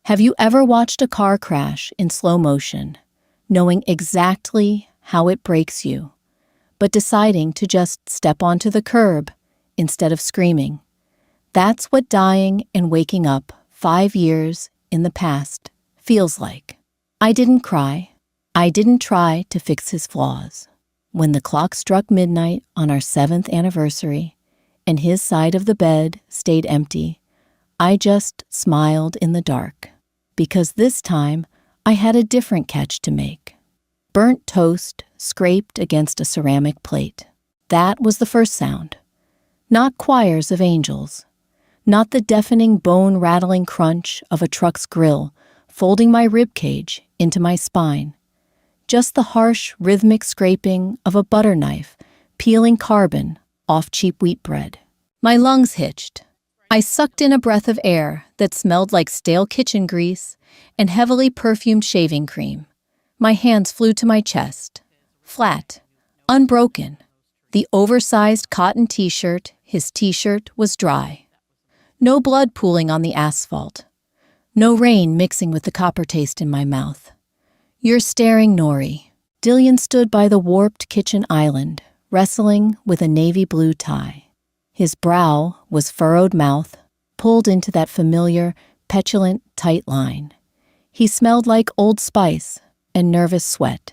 Have you ever watched a car crash in slow motion, knowing exactly how it breaks you, but deciding to just step onto the curb instead of screaming? That's what dying and waking up 5 years in the past feels like. I didn't cry. I didn't try to fix his flaws. When the clock struck midnight on our 7th anniversary and his side of the bed stayed empty, I just smiled in the dark, because this time I had a different catch to make. Burnt toast scraped against a ceramic plate. That was the first sound. Not choirs of angels. Not the deafening bone-rattling crunch of a truck's grill folding my ribcage into my spine. Just the harsh, rhythmic scraping of a butter knife peeling carbon off cheap wheat bread. My lungs hitched. I sucked in a breath of air that smelled like stale kitchen grease and heavily perfumed shaving cream. My hands flew to my chest, flat, unbroken. The oversized cotton t-shirt, his t-shirt, was dry. No blood pooling on the asphalt. No rain mixing with the copper taste in my mouth. "You're staring, Nori." Dillian stood by the warped kitchen island, wrestling with a navy blue tie. His brow was furrowed mouth, pulled into that familiar, petulant, tight line. He smelled like Old Spice and nervous sweat.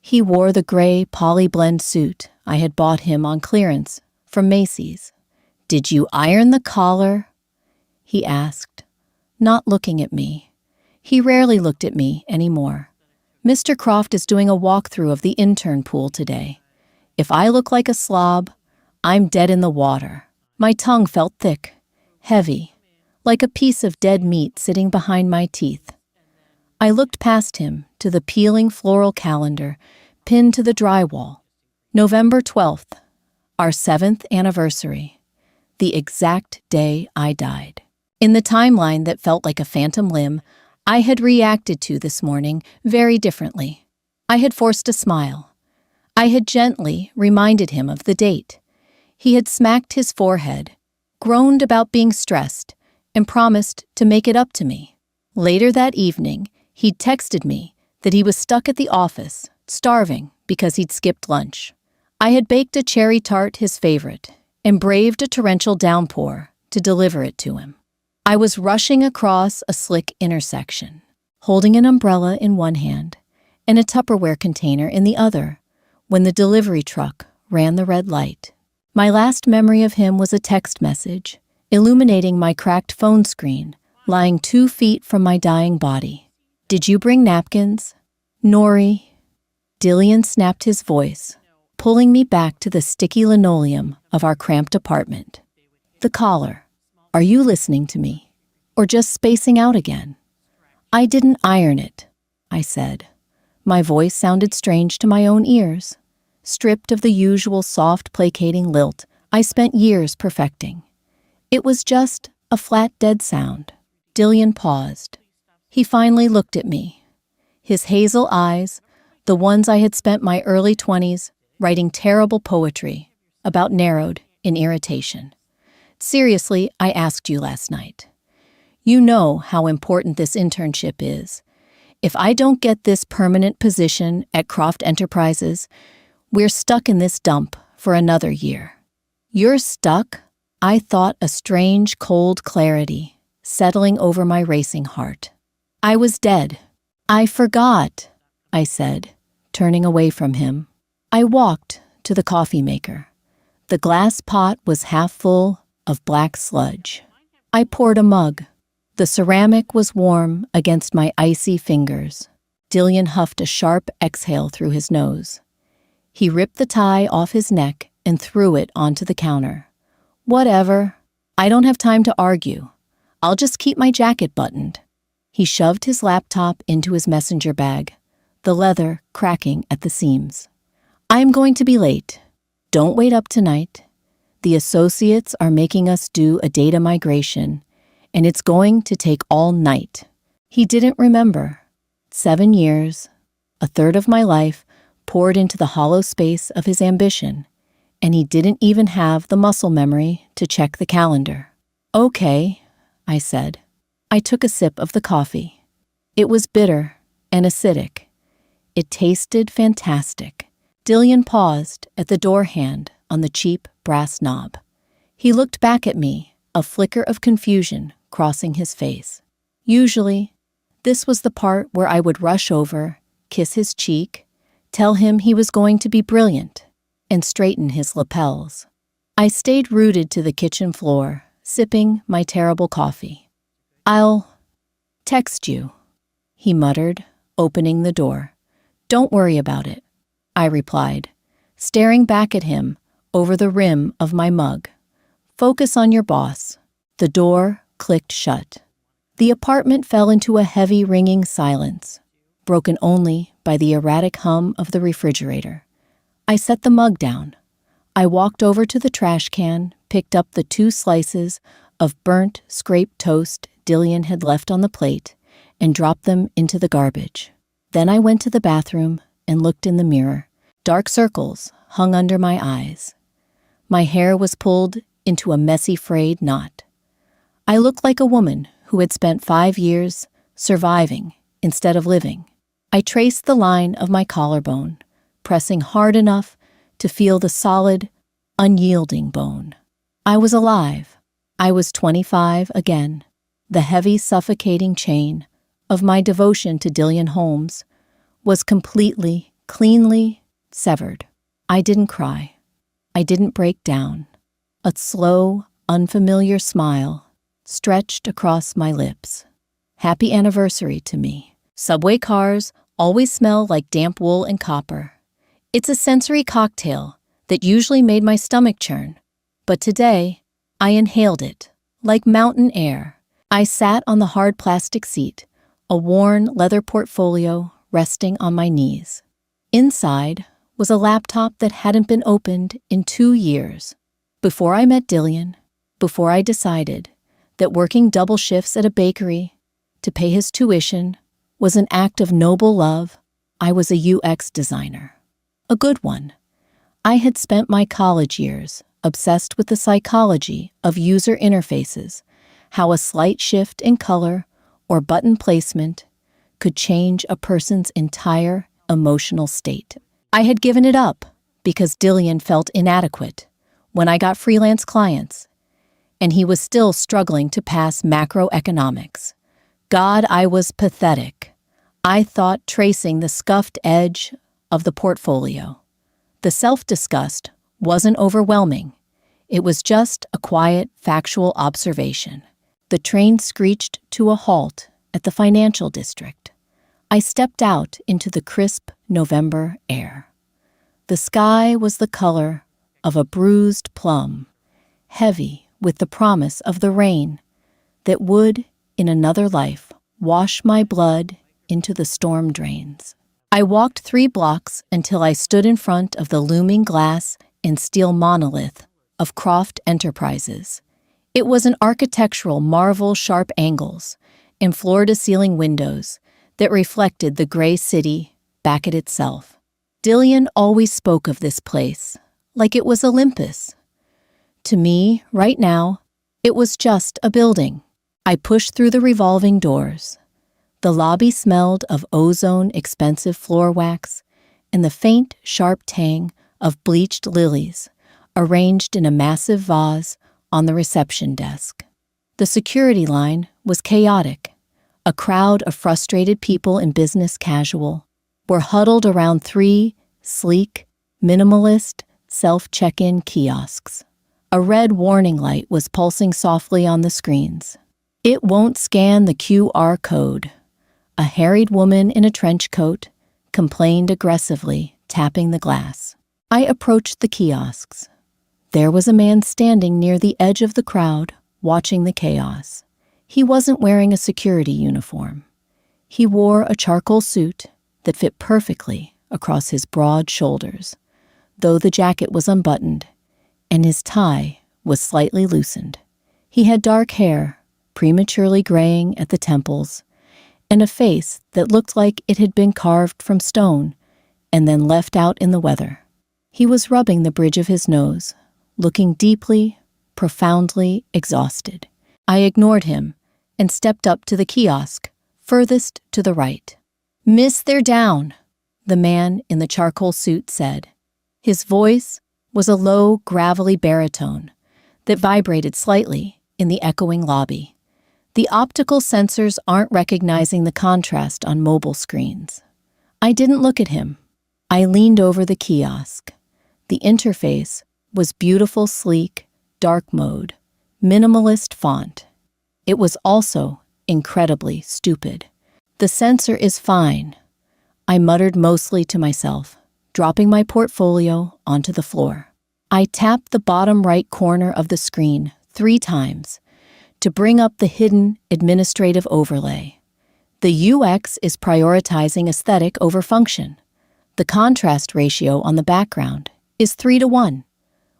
He wore the gray poly-blend suit I had bought him on clearance from Macy's. "Did you iron the collar?" he asked, not looking at me. He rarely looked at me anymore. "Mr. Croft is doing a walkthrough of the intern pool today. If I look like a slob, I'm dead in the water." My tongue felt thick, heavy, like a piece of dead meat sitting behind my teeth. I looked past him to the peeling floral calendar pinned to the drywall. November 12th, our 7th anniversary, the exact day I died. In the timeline that felt like a phantom limb, I had reacted to this morning very differently. I had forced a smile. I had gently reminded him of the date. He had smacked his forehead, groaned about being stressed, and promised to make it up to me. Later that evening, he'd texted me that he was stuck at the office, starving because he'd skipped lunch. I had baked a cherry tart, his favorite, and braved a torrential downpour to deliver it to him. I was rushing across a slick intersection, holding an umbrella in one hand and a Tupperware container in the other, when the delivery truck ran the red light. My last memory of him was a text message, illuminating my cracked phone screen, lying 2 feet from my dying body. "Did you bring napkins?" "Nori." Dillian snapped his voice, pulling me back to the sticky linoleum of our cramped apartment. "The collar. Are you listening to me, or just spacing out again?" "I didn't iron it," I said. My voice sounded strange to my own ears, stripped of the usual soft, placating lilt I spent years perfecting. It was just a flat, dead sound. Dillian paused. He finally looked at me. His hazel eyes, the ones I had spent my early 20s writing terrible poetry about, narrowed in irritation. "Seriously, I asked you last night. You know how important this internship is. If I don't get this permanent position at Croft Enterprises, we're stuck in this dump for another year." "You're stuck?" I thought, a strange, cold clarity settling over my racing heart. I was dead. "I forgot," I said, turning away from him. I walked to the coffee maker. The glass pot was half full of black sludge. I poured a mug. The ceramic was warm against my icy fingers. Dillian huffed a sharp exhale through his nose. He ripped the tie off his neck and threw it onto the counter. "Whatever. I don't have time to argue. I'll just keep my jacket buttoned." He shoved his laptop into his messenger bag, the leather cracking at the seams. "I'm going to be late. Don't wait up tonight. The associates are making us do a data migration, and it's going to take all night." He didn't remember. 7 years, a third of my life, poured into the hollow space of his ambition, and he didn't even have the muscle memory to check the calendar. "Okay," I said. I took a sip of the coffee. It was bitter and acidic. It tasted fantastic. Dillion paused at the door hand on the cheap brass knob. He looked back at me, a flicker of confusion crossing his face. Usually, this was the part where I would rush over, kiss his cheek, tell him he was going to be brilliant, and straighten his lapels. I stayed rooted to the kitchen floor, sipping my terrible coffee. "I'll text you," he muttered, opening the door. "Don't worry about it," I replied, staring back at him over the rim of my mug. "Focus on your boss." The door clicked shut. The apartment fell into a heavy ringing silence, broken only by the erratic hum of the refrigerator. I set the mug down. I walked over to the trash can, picked up the 2 slices of burnt, scraped toast Dillion had left on the plate, and dropped them into the garbage. Then I went to the bathroom and looked in the mirror. Dark circles hung under my eyes. My hair was pulled into a messy frayed knot. I looked like a woman who had spent 5 years surviving instead of living. I traced the line of my collarbone, pressing hard enough to feel the solid, unyielding bone. I was alive. I was 25 again. The heavy, suffocating chain of my devotion to Dillion Holmes was completely, cleanly severed. I didn't cry. I didn't break down. A slow, unfamiliar smile stretched across my lips. Happy anniversary to me. Subway cars always smell like damp wool and copper. It's a sensory cocktail that usually made my stomach churn, but today I inhaled it like mountain air. I sat on the hard plastic seat, a worn leather portfolio resting on my knees. Inside was a laptop that hadn't been opened in 2 years. Before I met Dillion, before I decided that working double shifts at a bakery to pay his tuition was an act of noble love, I was a UX designer. A good one. I had spent my college years obsessed with the psychology of user interfaces, how a slight shift in color or button placement could change a person's entire emotional state. I had given it up because Dillion felt inadequate when I got freelance clients, and he was still struggling to pass macroeconomics. God, I was pathetic. I thought tracing the scuffed edge of the portfolio. The self-disgust wasn't overwhelming. It was just a quiet, factual observation. The train screeched to a halt at the financial district. I stepped out into the crisp November air. The sky was the color of a bruised plum, heavy with the promise of the rain that would, in another life, wash my blood into the storm drains. I walked 3 blocks until I stood in front of the looming glass and steel monolith of Croft Enterprises. It was an architectural marvel, sharp angles and floor-to-ceiling windows that reflected the gray city back at itself. Dillion always spoke of this place like it was Olympus. To me, right now, it was just a building. I pushed through the revolving doors. The lobby smelled of ozone expensive floor wax and the faint, sharp tang of bleached lilies arranged in a massive vase on the reception desk. The security line was chaotic. A crowd of frustrated people in business casual were huddled around 3 sleek, minimalist self-check-in kiosks. A red warning light was pulsing softly on the screens. "It won't scan the QR code." A harried woman in a trench coat complained aggressively, tapping the glass. I approached the kiosks. There was a man standing near the edge of the crowd, watching the chaos. He wasn't wearing a security uniform. He wore a charcoal suit that fit perfectly across his broad shoulders, though the jacket was unbuttoned and his tie was slightly loosened. He had dark hair, prematurely graying at the temples, and a face that looked like it had been carved from stone and then left out in the weather. He was rubbing the bridge of his nose, looking deeply, profoundly exhausted. I ignored him and stepped up to the kiosk, furthest to the right. "Miss, they're down," the man in the charcoal suit said. His voice was a low, gravelly baritone that vibrated slightly in the echoing lobby. The optical sensors aren't recognizing the contrast on mobile screens. I didn't look at him. I leaned over the kiosk. The interface was beautiful, sleek, dark mode, minimalist font. It was also incredibly stupid. "The sensor is fine," I muttered mostly to myself, dropping my portfolio onto the floor. I tapped the bottom right corner of the screen 3 times to bring up the hidden administrative overlay. The UX is prioritizing aesthetic over function. The contrast ratio on the background is 3:1.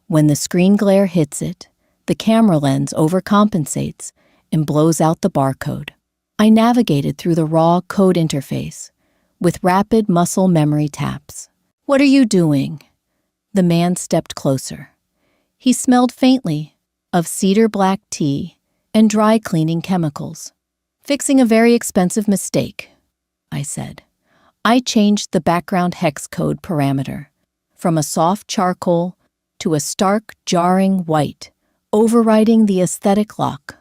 When the screen glare hits it, the camera lens overcompensates and blows out the barcode. I navigated through the raw code interface with rapid muscle memory taps. "What are you doing?" The man stepped closer. He smelled faintly of cedar black tea and dry cleaning chemicals. "Fixing a very expensive mistake," I said. I changed the background hex code parameter from a soft charcoal to a stark, jarring white, overriding the aesthetic lock.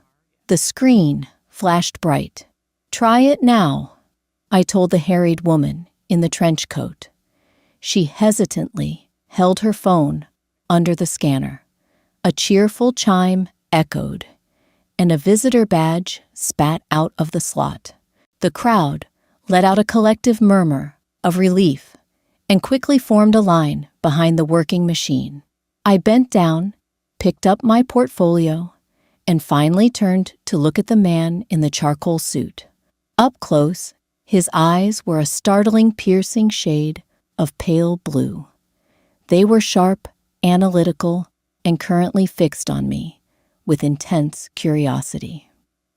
The screen flashed bright. "Try it now," I told the harried woman in the trench coat. She hesitantly held her phone under the scanner. A cheerful chime echoed, and a visitor badge spat out of the slot. The crowd let out a collective murmur of relief and quickly formed a line behind the working machine. I bent down, picked up my portfolio, and finally turned to look at the man in the charcoal suit. Up close, his eyes were a startling, piercing shade of pale blue. They were sharp, analytical, and currently fixed on me with intense curiosity.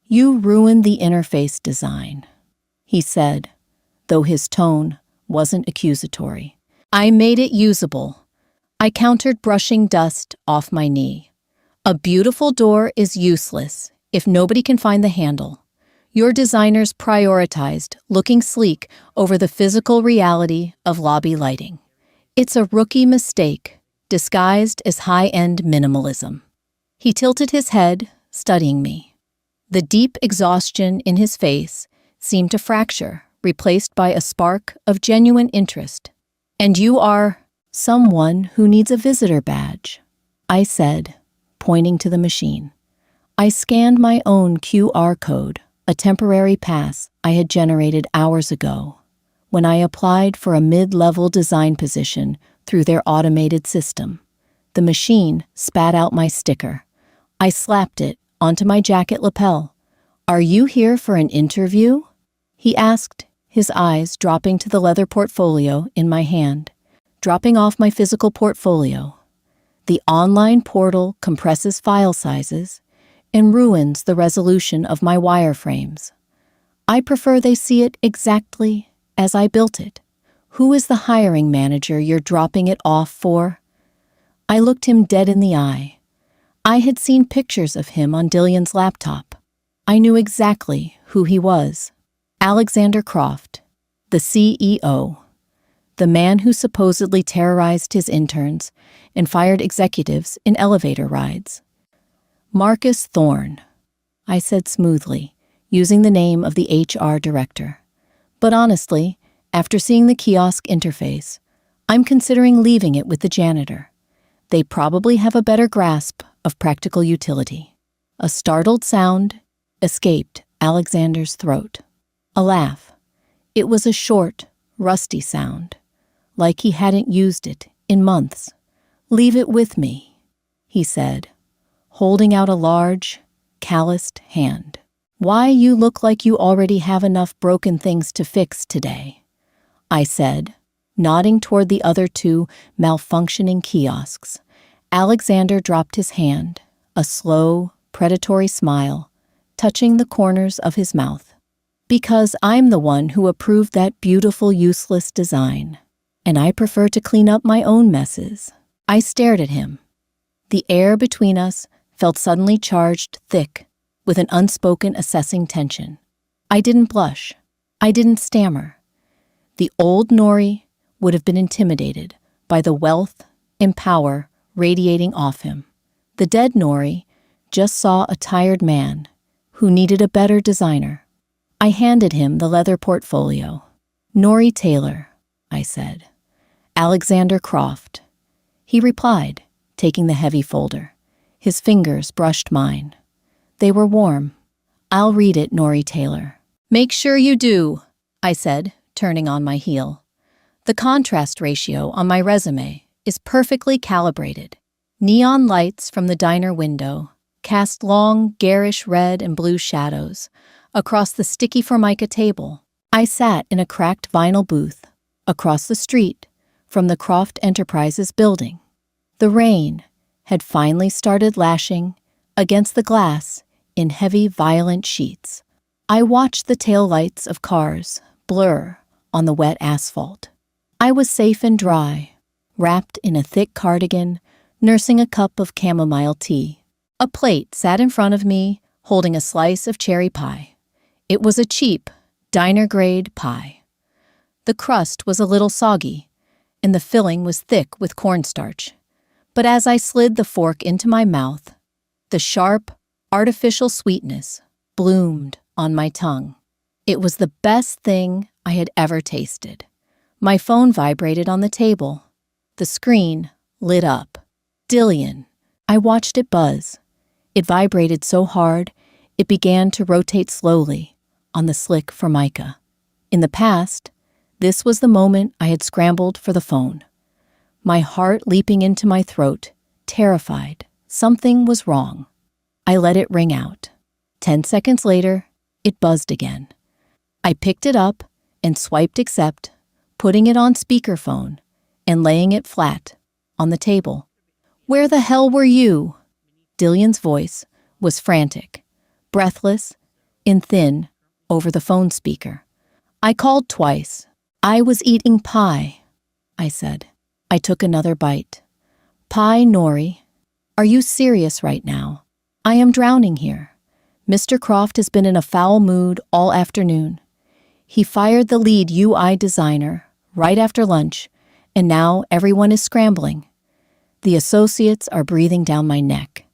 "You ruined the interface design," he said, though his tone wasn't accusatory. "I made it usable," I countered, brushing dust off my knee. "A beautiful door is useless if nobody can find the handle. Your designers prioritized looking sleek over the physical reality of lobby lighting. It's a rookie mistake disguised as high-end minimalism." He tilted his head, studying me. The deep exhaustion in his face seemed to fracture, replaced by a spark of genuine interest. "And you are someone who needs a visitor badge," I said, pointing to the machine. I scanned my own QR code, a temporary pass I had generated hours ago when I applied for a mid-level design position through their automated system. The machine spat out my sticker. I slapped it onto my jacket lapel. "Are you here for an interview?" he asked, his eyes dropping to the leather portfolio in my hand. Dropping off my physical portfolio. The online portal compresses file sizes and ruins the resolution of my wireframes. I prefer they see it exactly as I built it. "Who is the hiring manager you're dropping it off for?" I looked him dead in the eye. I had seen pictures of him on Dillion's laptop. I knew exactly who he was. Alexander Croft, the CEO, the man who supposedly terrorized his interns and fired executives in elevator rides. "Marcus Thorne," I said smoothly, using the name of the HR director. But honestly, after seeing the kiosk interface, I'm considering leaving it with the janitor. They probably have a better grasp of practical utility. A startled sound escaped Alexander's throat. A laugh. It was a short, rusty sound, like he hadn't used it in months. "Leave it with me," he said, holding out a large, calloused hand. "Why, you look like you already have enough broken things to fix today," I said, nodding toward the other 2 malfunctioning kiosks. Alexander dropped his hand, a slow, predatory smile, touching the corners of his mouth. "Because I'm the one who approved that beautiful, useless design, and I prefer to clean up my own messes." I stared at him. The air between us felt suddenly charged thick with an unspoken assessing tension. I didn't blush. I didn't stammer. The old Nori would have been intimidated by the wealth and power radiating off him. The dead Nori just saw a tired man who needed a better designer. I handed him the leather portfolio. "Nori Taylor," I said. "Alexander Croft." He replied, taking the heavy folder. His fingers brushed mine. They were warm. "I'll read it, Nori Taylor." "Make sure you do," I said, turning on my heel. "The contrast ratio on my resume is perfectly calibrated." Neon lights from the diner window cast long, garish red and blue shadows across the sticky formica table. I sat in a cracked vinyl booth across the street from the Croft Enterprises building. The rain had finally started lashing against the glass in heavy, violent sheets. I watched the taillights of cars blur on the wet asphalt. I was safe and dry, wrapped in a thick cardigan, nursing a cup of chamomile tea. A plate sat in front of me, holding a slice of cherry pie. It was a cheap, diner-grade pie. The crust was a little soggy, and the filling was thick with cornstarch. But as I slid the fork into my mouth, the sharp, artificial sweetness bloomed on my tongue. It was the best thing I had ever tasted. My phone vibrated on the table. The screen lit up. Dillian. I watched it buzz. It vibrated so hard, it began to rotate slowly on the slick formica. In the past, this was the moment I had scrambled for the phone. My heart leaping into my throat, terrified. Something was wrong. I let it ring out. 10 seconds later, it buzzed again. I picked it up and swiped accept, putting it on speakerphone and laying it flat on the table. "Where the hell were you?" Dillian's voice was frantic, breathless, and thin over the phone speaker. "I called twice. I was eating pie," I said. I took another bite. "Pie, Nori. Are you serious right now? I am drowning here. Mr. Croft has been in a foul mood all afternoon. He fired the lead UI designer right after lunch, and now everyone is scrambling. The associates are breathing down my neck."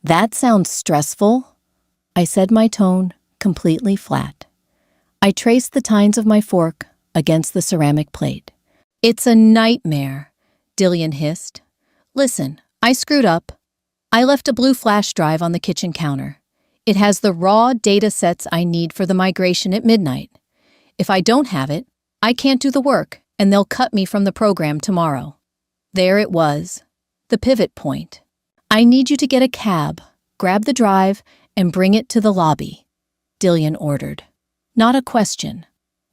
"That sounds stressful," I said, my tone completely flat. I traced the tines of my fork against the ceramic plate. "It's a nightmare," Dillian hissed. "Listen, I screwed up. I left a blue flash drive on the kitchen counter. It has the raw data sets I need for the migration at midnight. If I don't have it, I can't do the work, and they'll cut me from the program tomorrow." There it was, the pivot point. "I need you to get a cab, grab the drive, and bring it to the lobby," Dillian ordered. Not a question,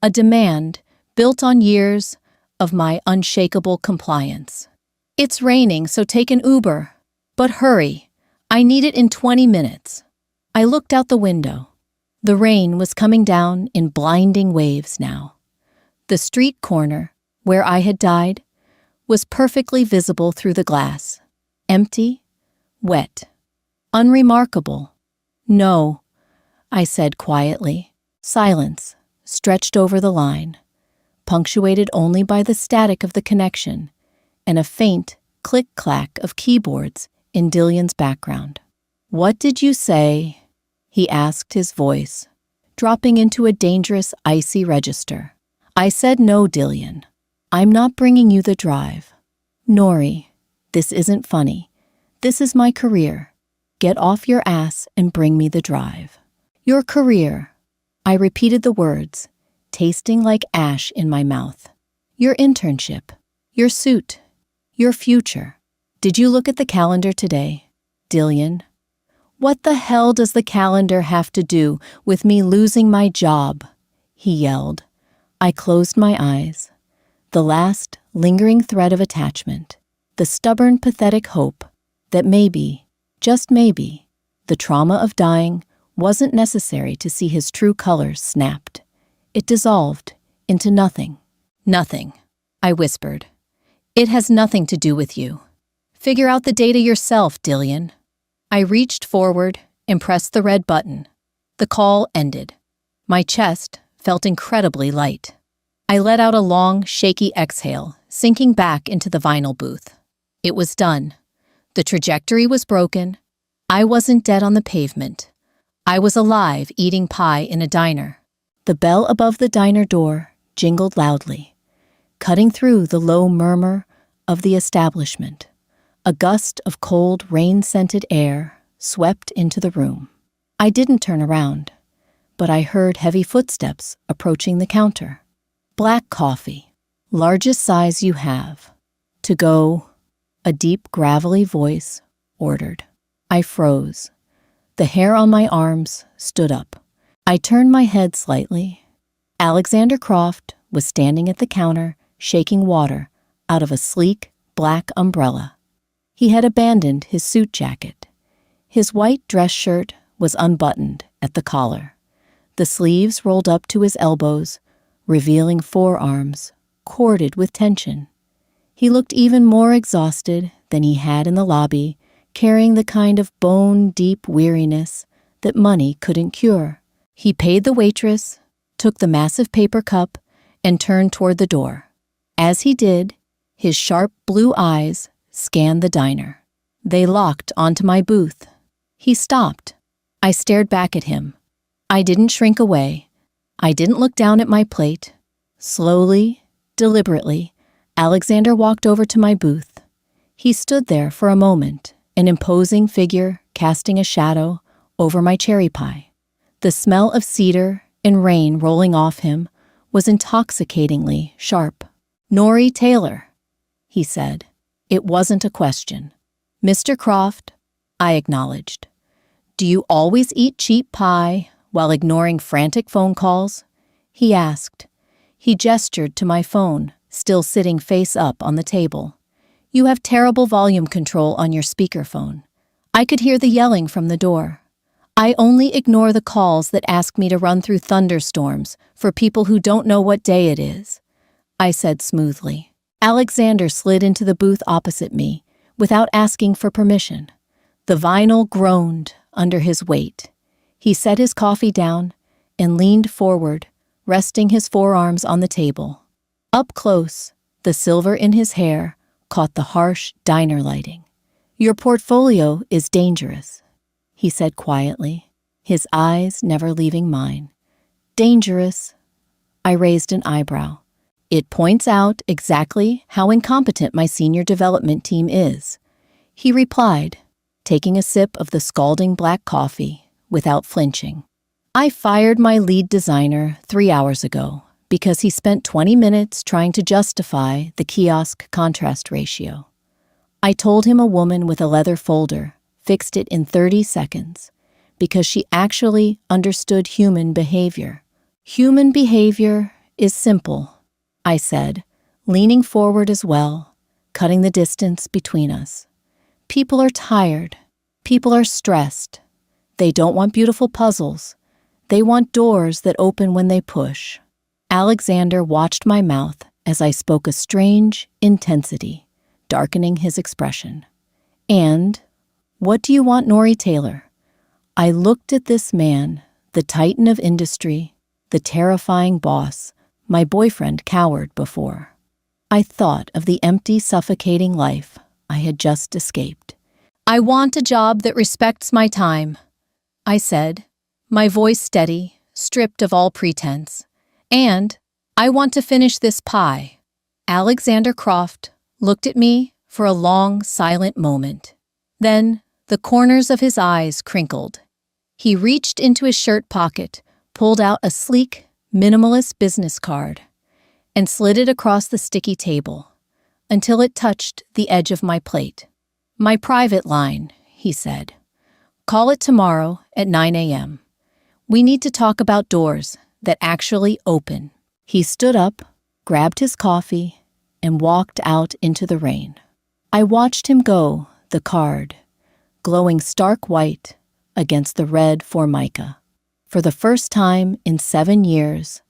a demand built on years of my unshakable compliance. "It's raining, so take an Uber. But hurry, I need it in 20 minutes. I looked out the window. The rain was coming down in blinding waves now. The street corner, where I had died, was perfectly visible through the glass. Empty, wet, unremarkable. "No," I said quietly. Silence stretched over the line, punctuated only by the static of the connection and a faint click-clack of keyboards in Dillian's background. "What did you say?" he asked, his voice dropping into a dangerous, icy register. "I said no, Dillian. I'm not bringing you the drive. Nori, this isn't funny. This is my career. Get off your ass and bring me the drive." "Your career." I repeated the words, tasting like ash in my mouth. "Your internship. Your suit. Your future. Did you look at the calendar today, Dillian?" "What the hell does the calendar have to do with me losing my job?" he yelled. I closed my eyes. The last lingering thread of attachment, the stubborn, pathetic hope that maybe, just maybe, the trauma of dying wasn't necessary to see his true colors snapped. It dissolved into nothing. "Nothing," I whispered. "It has nothing to do with you. Figure out the data yourself, Dillian." I reached forward and pressed the red button. The call ended. My chest felt incredibly light. I let out a long, shaky exhale, sinking back into the vinyl booth. It was done. The trajectory was broken. I wasn't dead on the pavement. I was alive, eating pie in a diner. The bell above the diner door jingled loudly, cutting through the low murmur of the establishment. A gust of cold, rain-scented air swept into the room. I didn't turn around, but I heard heavy footsteps approaching the counter. Black coffee, largest size you have. To go, a deep, gravelly voice ordered. I froze. The hair on my arms stood up. I turned my head slightly. Alexander Croft was standing at the counter, shaking water out of a sleek, black umbrella. He had abandoned his suit jacket. His white dress shirt was unbuttoned at the collar. The sleeves rolled up to his elbows, revealing forearms corded with tension. He looked even more exhausted than he had in the lobby, carrying the kind of bone-deep weariness that money couldn't cure. He paid the waitress, took the massive paper cup, and turned toward the door. As he did, his sharp blue eyes scanned the diner. They locked onto my booth. He stopped. I stared back at him. I didn't shrink away. I didn't look down at my plate. Slowly, deliberately, Alexander walked over to my booth. He stood there for a moment, an imposing figure casting a shadow over my cherry pie. The smell of cedar and rain rolling off him was intoxicatingly sharp. "Nori Taylor," he said. It wasn't a question. "Mr. Croft," I acknowledged. "Do you always eat cheap pie while ignoring frantic phone calls?" he asked. He gestured to my phone, still sitting face up on the table. "You have terrible volume control on your speakerphone." I could hear the yelling from the door. "I only ignore the calls that ask me to run through thunderstorms for people who don't know what day it is," I said smoothly. Alexander slid into the booth opposite me without asking for permission. The vinyl groaned under his weight. He set his coffee down and leaned forward, resting his forearms on the table. Up close, the silver in his hair caught the harsh diner lighting. "Your portfolio is dangerous," he said quietly, his eyes never leaving mine. "Dangerous?" I raised an eyebrow. "It points out exactly how incompetent my senior development team is," he replied, taking a sip of the scalding black coffee without flinching. "I fired my lead designer 3 hours ago because he spent 20 minutes trying to justify the kiosk contrast ratio. I told him a woman with a leather folder fixed it in 30 seconds because she actually understood human behavior. Human behavior is simple," I said, leaning forward as well, cutting the distance between us. "People are tired. People are stressed. They don't want beautiful puzzles. They want doors that open when they push." Alexander watched my mouth as I spoke a strange intensity, darkening his expression. "And what do you want, Nori Taylor?" I looked at this man, the titan of industry, the terrifying boss my boyfriend cowered before. I thought of the empty, suffocating life I had just escaped. "I want a job that respects my time," I said, my voice steady, stripped of all pretense. "And I want to finish this pie." Alexander Croft looked at me for a long, silent moment. Then the corners of his eyes crinkled. He reached into his shirt pocket, pulled out a sleek, minimalist business card, and slid it across the sticky table until it touched the edge of my plate. "My private line," he said. "Call it tomorrow at 9 a.m. We need to talk about doors that actually open." He stood up, grabbed his coffee, and walked out into the rain. I watched him go, the card, glowing stark white against the red Formica. For the first time in 7 years,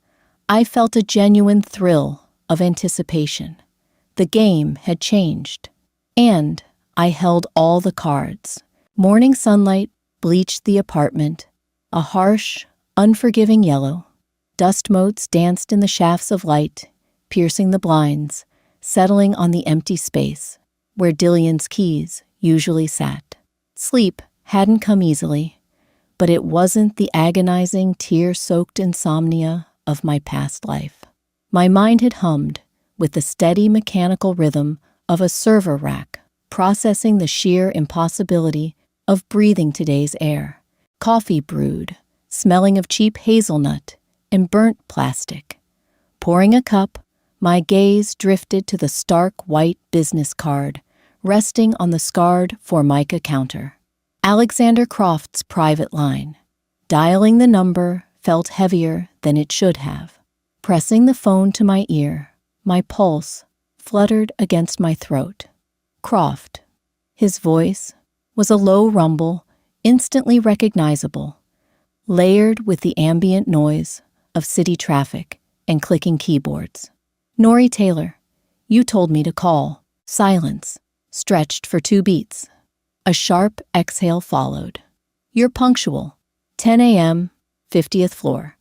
I felt a genuine thrill of anticipation. The game had changed, and I held all the cards. Morning sunlight bleached the apartment, a harsh, unforgiving yellow. Dust motes danced in the shafts of light, piercing the blinds, settling on the empty space where Dillion's keys usually sat. Sleep hadn't come easily, but it wasn't the agonizing, tear-soaked insomnia of my past life. My mind had hummed with the steady mechanical rhythm of a server rack, processing the sheer impossibility of breathing today's air. Coffee brewed, smelling of cheap hazelnut and burnt plastic. Pouring a cup, my gaze drifted to the stark white business card resting on the scarred Formica counter. Alexander Croft's private line. Dialing the number felt heavier than it should have. Pressing the phone to my ear, my pulse fluttered against my throat. Croft. His voice was a low rumble, instantly recognizable, layered with the ambient noise of city traffic and clicking keyboards. Nori Taylor, you told me to call. Silence, stretched for 2 beats. A sharp exhale followed. You're punctual. 10 a.m., 50th floor.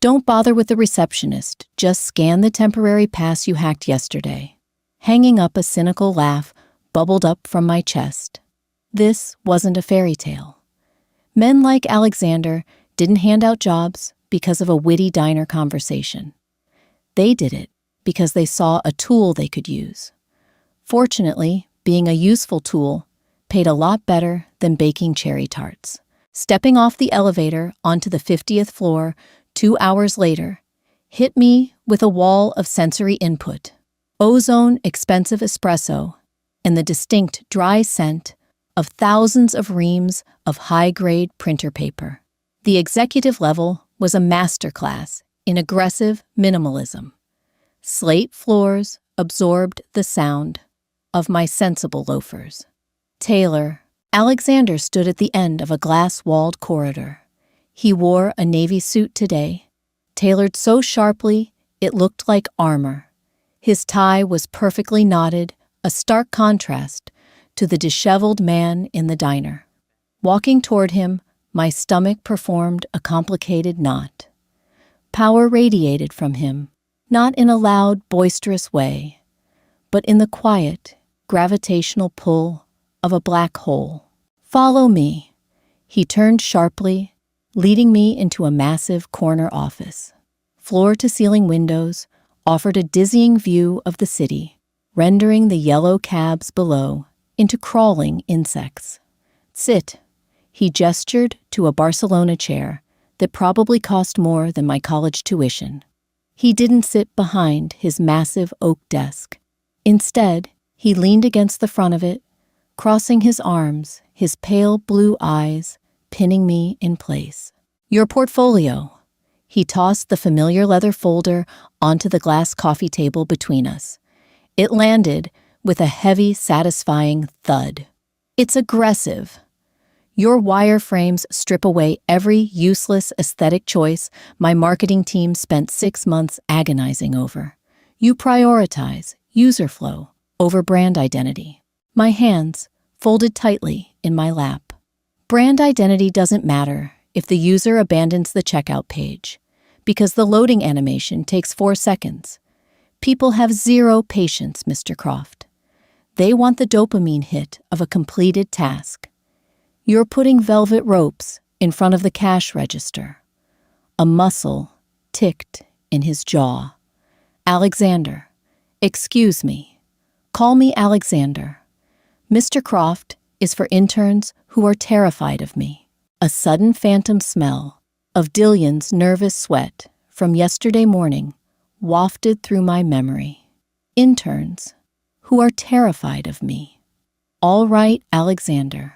Don't bother with the receptionist, just scan the temporary pass you hacked yesterday. Hanging up, a cynical laugh bubbled up from my chest. This wasn't a fairy tale. Men like Alexander didn't hand out jobs because of a witty diner conversation. They did it because they saw a tool they could use. Fortunately, being a useful tool paid a lot better than baking cherry tarts. Stepping off the elevator onto the 50th floor 2 hours later hit me with a wall of sensory input. Ozone expensive espresso and the distinct dry scent of thousands of reams of high-grade printer paper. The executive level was a masterclass in aggressive minimalism. Slate floors absorbed the sound of my sensible loafers. Taylor. Alexander stood at the end of a glass-walled corridor. He wore a navy suit today, tailored so sharply it looked like armor. His tie was perfectly knotted, a stark contrast to the disheveled man in the diner. Walking toward him, my stomach performed a complicated knot. Power radiated from him, not in a loud, boisterous way, but in the quiet, gravitational pull of a black hole. Follow me. He turned sharply, leading me into a massive corner office. Floor-to-ceiling windows offered a dizzying view of the city, rendering the yellow cabs below into crawling insects. Sit. He gestured to a Barcelona chair that probably cost more than my college tuition. He didn't sit behind his massive oak desk. Instead, he leaned against the front of it, crossing his arms, his pale blue eyes pinning me in place. Your portfolio. He tossed the familiar leather folder onto the glass coffee table between us. It landed with a heavy, satisfying thud. It's aggressive. Your wireframes strip away every useless aesthetic choice my marketing team spent 6 months agonizing over. You prioritize user flow over brand identity. My hands folded tightly in my lap. Brand identity doesn't matter if the user abandons the checkout page, because the loading animation takes 4 seconds. People have zero patience, Mr. Croft. They want the dopamine hit of a completed task. You're putting velvet ropes in front of the cash register. A muscle ticked in his jaw. Alexander. Excuse me. Call me Alexander. Mr. Croft is for interns who are terrified of me. A sudden phantom smell of Dillion's nervous sweat from yesterday morning wafted through my memory. Interns who are terrified of me. All right, Alexander.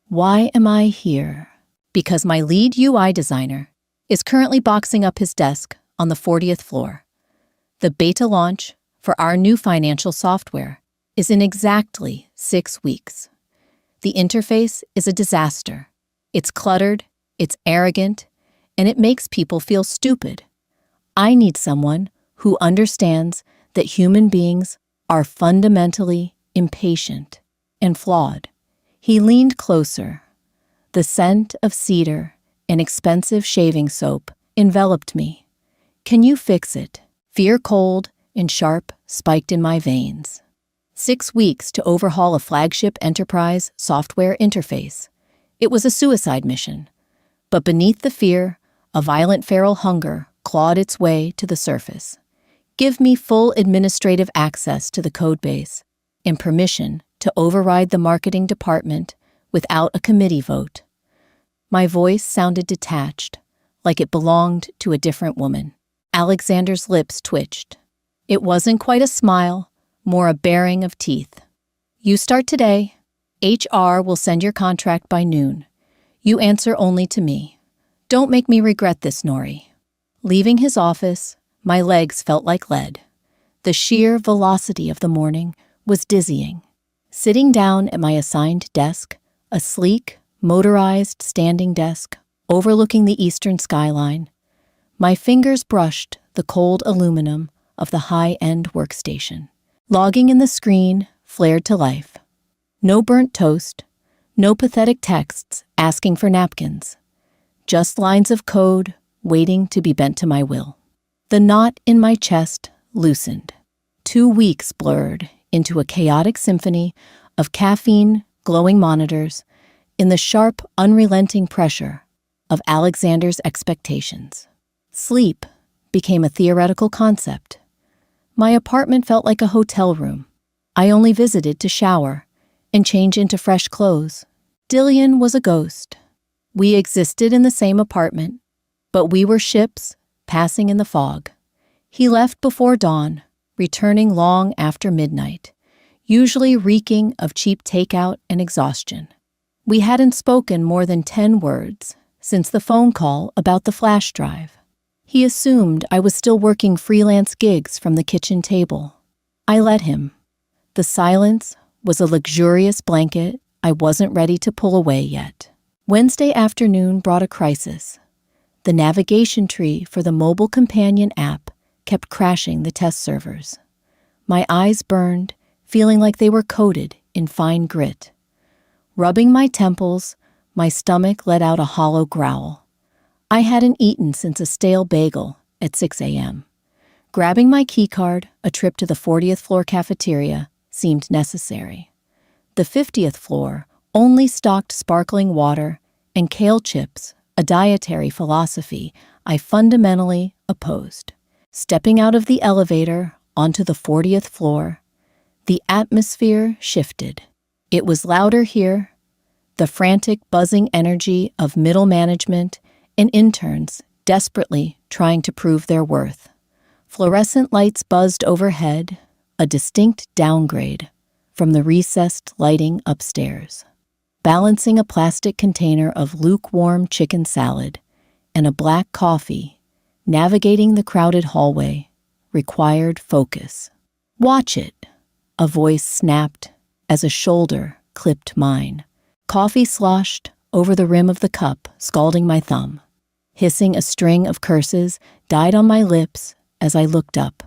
Why am I here? Because my lead UI designer is currently boxing up his desk on the 40th floor. The beta launch for our new financial software is in exactly 6 weeks. The interface is a disaster. It's cluttered, it's arrogant, and it makes people feel stupid. I need someone who understands that human beings are fundamentally impatient and flawed. He leaned closer, The scent of cedar and expensive shaving soap enveloped me. "Can you fix it?" Fear cold and sharp spiked in my veins. 6 weeks to overhaul a flagship enterprise software interface. It was a suicide mission. But beneath the fear, a violent feral hunger clawed its way to the surface. Give me full administrative access to the codebase and permission to override the marketing department without a committee vote. My voice sounded detached, like it belonged to a different woman. Alexander's lips twitched. It wasn't quite a smile, more a baring of teeth. "You start today. HR will send your contract by noon. You answer only to me. Don't make me regret this, Nori." Leaving his office, my legs felt like lead. The sheer velocity of the morning was dizzying. Sitting down at my assigned desk, a sleek, motorized standing desk overlooking the eastern skyline, my fingers brushed the cold aluminum of the high-end workstation. Logging in the screen flared to life. No burnt toast, no pathetic texts asking for napkins, just lines of code waiting to be bent to my will. The knot in my chest loosened. 2 weeks blurred into a chaotic symphony of caffeine, glowing monitors, in the sharp, unrelenting pressure of Alexander's expectations. Sleep became a theoretical concept. My apartment felt like a hotel room. I only visited to shower and change into fresh clothes. Dillian was a ghost. We existed in the same apartment, but we were ships passing in the fog. He left before dawn, returning long after midnight, usually reeking of cheap takeout and exhaustion. We hadn't spoken more than 10 words since the phone call about the flash drive. He assumed I was still working freelance gigs from the kitchen table. I let him. The silence was a luxurious blanket I wasn't ready to pull away yet. Wednesday afternoon brought a crisis. The navigation tree for the mobile companion app kept crashing the test servers. My eyes burned, feeling like they were coated in fine grit. Rubbing my temples, my stomach let out a hollow growl. I hadn't eaten since a stale bagel at 6 a.m. Grabbing my keycard, a trip to the 40th floor cafeteria seemed necessary. The 50th floor only stocked sparkling water and kale chips, a dietary philosophy I fundamentally opposed. Stepping out of the elevator onto the 40th floor, the atmosphere shifted. It was louder here, the frantic, buzzing energy of middle management and interns desperately trying to prove their worth. Fluorescent lights buzzed overhead, a distinct downgrade from the recessed lighting upstairs. Balancing a plastic container of lukewarm chicken salad and a black coffee, navigating the crowded hallway required focus. "Watch it," a voice snapped as a shoulder clipped mine. Coffee sloshed over the rim of the cup, scalding my thumb. Hissing a string of curses died on my lips as I looked up.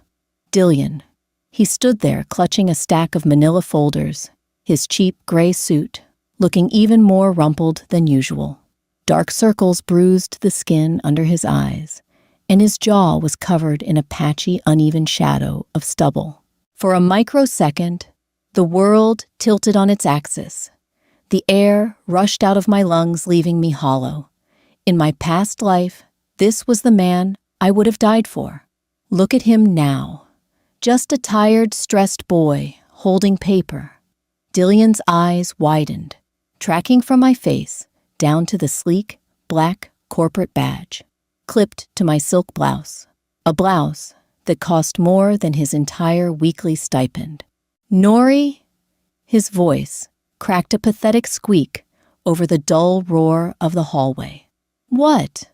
Dillian. He stood there clutching a stack of manila folders, his cheap gray suit looking even more rumpled than usual. Dark circles bruised the skin under his eyes, and his jaw was covered in a patchy, uneven shadow of stubble. For a microsecond, the world tilted on its axis. The air rushed out of my lungs, leaving me hollow. In my past life, this was the man I would have died for. Look at him now. Just a tired, stressed boy holding paper. Dillian's eyes widened, tracking from my face down to the sleek, black corporate badge, clipped to my silk blouse. A blouse that cost more than his entire weekly stipend. "Nori?" His voice cracked a pathetic squeak over the dull roar of the hallway. "What?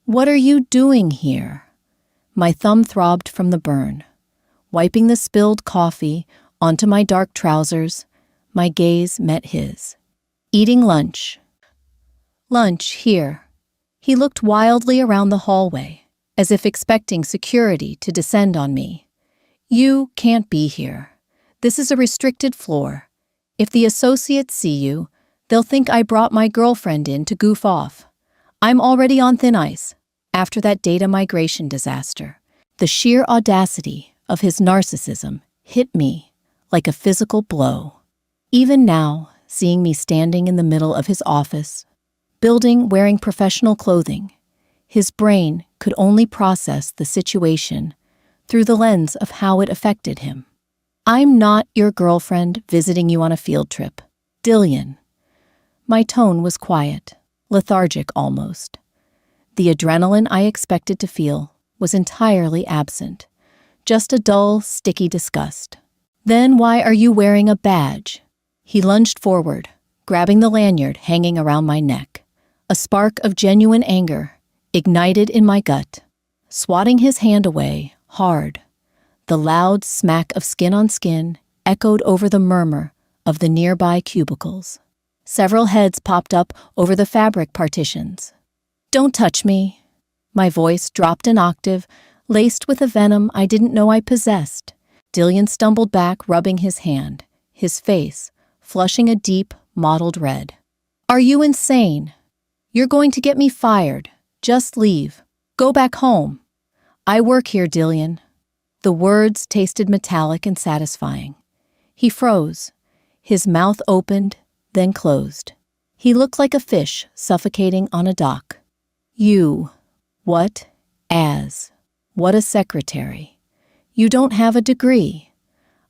What are you doing here?" My thumb throbbed from the burn. Wiping the spilled coffee onto my dark trousers, my gaze met his. "Eating lunch." "Lunch here." He looked wildly around the hallway, as if expecting security to descend on me. "You can't be here. This is a restricted floor. If the associates see you, They'll think I brought my girlfriend in to goof off. I'm already on thin ice after that data migration disaster. The sheer audacity of his narcissism hit me like a physical blow. Even now, seeing me standing in the middle of his office, building wearing professional clothing, his brain could only process the situation through the lens of how it affected him. I'm not your girlfriend visiting you on a field trip, Dillian. My tone was quiet, lethargic almost. The adrenaline I expected to feel was entirely absent, just a dull, sticky disgust. Then why are you wearing a badge? He lunged forward, grabbing the lanyard hanging around my neck. A spark of genuine anger ignited in my gut. Swatting his hand away, hard, the loud smack of skin on skin echoed over the murmur of the nearby cubicles. Several heads popped up over the fabric partitions. Don't touch me. My voice dropped an octave, laced with a venom I didn't know I possessed. Dillian stumbled back, rubbing his hand, his face flushing a deep, mottled red. Are you insane? You're going to get me fired. Just leave. Go back home. I work here, Dillian. The words tasted metallic and satisfying. He froze. His mouth opened, then closed. He looked like a fish suffocating on a dock. You. What? As. What a secretary. You don't have a degree.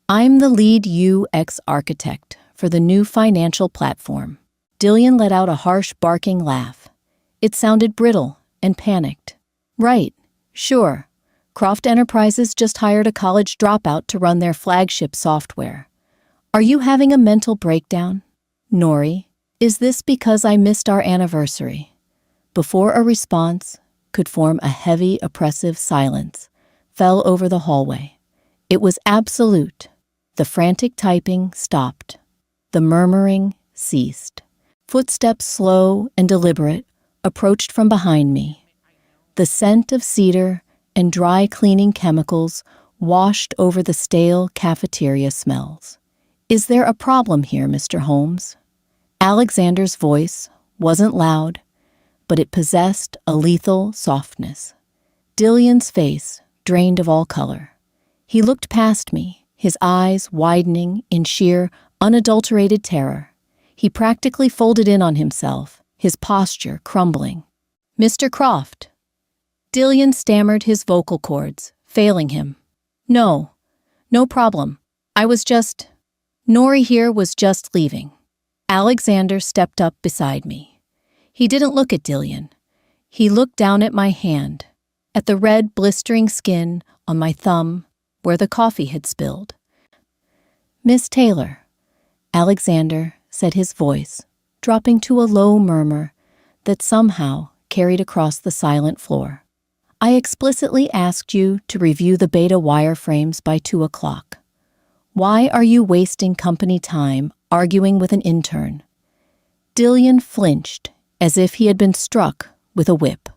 I'm the lead UX architect for the new financial platform. Dillian let out a harsh, barking laugh. It sounded brittle and panicked. Right, sure. Croft Enterprises just hired a college dropout to run their flagship software. Are you having a mental breakdown? Nori, is this because I missed our anniversary? Before a response could form, a heavy, oppressive silence fell over the hallway. It was absolute. The frantic typing stopped. The murmuring ceased. Footsteps, slow and deliberate, approached from behind me. The scent of cedar and dry cleaning chemicals washed over the stale cafeteria smells. Is there a problem here, Mr. Holmes? Alexander's voice wasn't loud, but it possessed a lethal softness. Dillian's face drained of all color. He looked past me, his eyes widening in sheer, unadulterated terror. He practically folded in on himself, his posture crumbling. Mr. Croft. Dillian stammered, his vocal cords failing him. No problem. Nori here was just leaving. Alexander stepped up beside me. He didn't look at Dillian. He looked down at my hand, at the red, blistering skin on my thumb where the coffee had spilled. Miss Taylor, Alexander said, his voice dropping to a low murmur that somehow carried across the silent floor. I explicitly asked you to review the beta wireframes by 2 o'clock. Why are you wasting company time arguing with an intern? Dillian flinched as if he had been struck with a whip.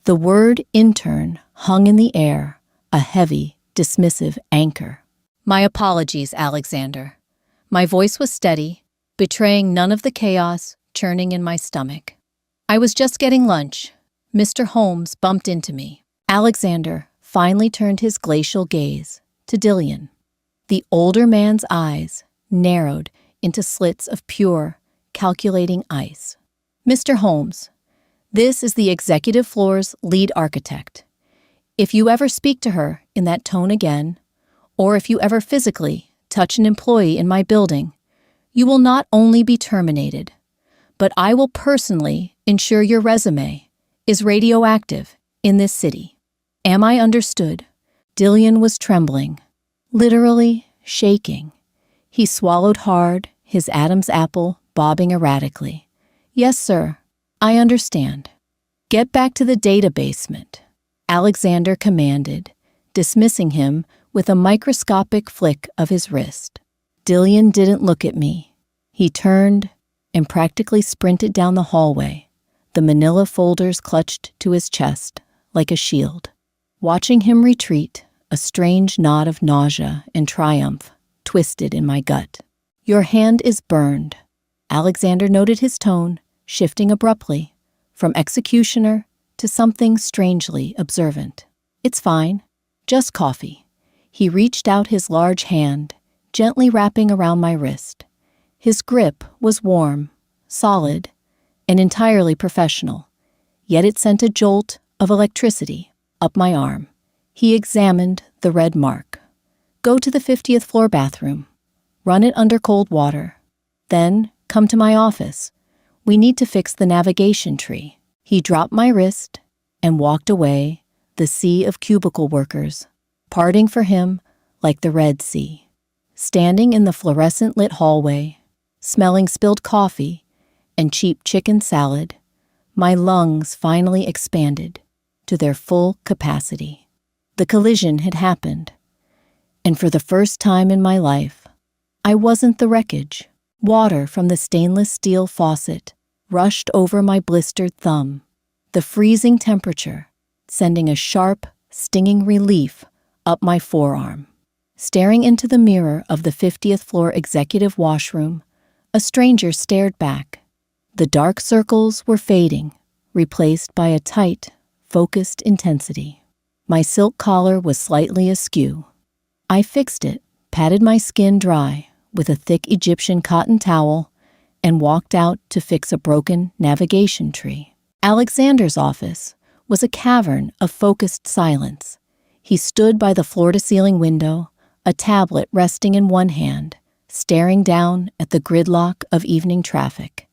The word intern hung in the air, a heavy, dismissive anchor. My apologies, Alexander. My voice was steady, betraying none of the chaos churning in my stomach. I was just getting lunch. Mr. Holmes bumped into me. Alexander finally turned his glacial gaze to Dillian. The older man's eyes narrowed into slits of pure, calculating ice. Mr. Holmes, this is the executive floor's lead architect. If you ever speak to her in that tone again, or if you ever physically touch an employee in my building, you will not only be terminated, but I will personally ensure your resume is radioactive in this city. Am I understood? Dillian was trembling, literally shaking. He swallowed hard, his Adam's apple bobbing erratically. Yes, sir, I understand. Get back to the data basement, Alexander commanded, dismissing him with a microscopic flick of his wrist. Dillian didn't look at me. He turned and practically sprinted down the hallway, the manila folders clutched to his chest like a shield. Watching him retreat, a strange knot of nausea and triumph twisted in my gut. Your hand is burned. Alexander noted his tone, shifting abruptly, from executioner to something strangely observant. "It's fine. Just coffee." He reached out his large hand, gently wrapping around my wrist. His grip was warm, solid, and entirely professional, yet it sent a jolt of electricity up my arm. He examined the red mark. "Go to the 50th floor bathroom. Run it under cold water. Then come to my office. We need to fix the navigation tree." He dropped my wrist and walked away, the sea of cubicle workers, parting for him like the Red Sea. Standing in the fluorescent-lit hallway, smelling spilled coffee and cheap chicken salad, my lungs finally expanded to their full capacity. The collision had happened, and for the first time in my life, I wasn't the wreckage. Water from the stainless steel faucet rushed over my blistered thumb, the freezing temperature sending a sharp, stinging relief up my forearm. Staring into the mirror of the 50th floor executive washroom, a stranger stared back. The dark circles were fading, replaced by a tight, focused intensity. My silk collar was slightly askew. I fixed it, patted my skin dry with a thick Egyptian cotton towel, and walked out to fix a broken navigation tree. Alexander's office was a cavern of focused silence. He stood by the floor-to-ceiling window, a tablet resting in one hand, staring down at the gridlock of evening traffic.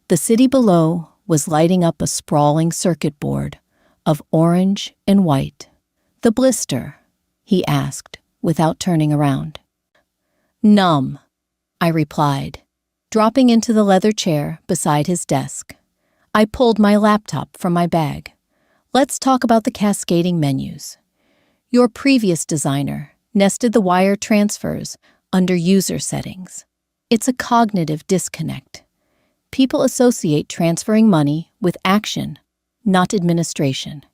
The city below was lighting up a sprawling circuit board of orange and white. "The blister?" he asked, without turning around. "Numb," I replied, dropping into the leather chair beside his desk. I pulled my laptop from my bag. "Let's talk about the cascading menus. Your previous designer nested the wire transfers under user settings. It's a cognitive disconnect. People associate transferring money with action, not administration.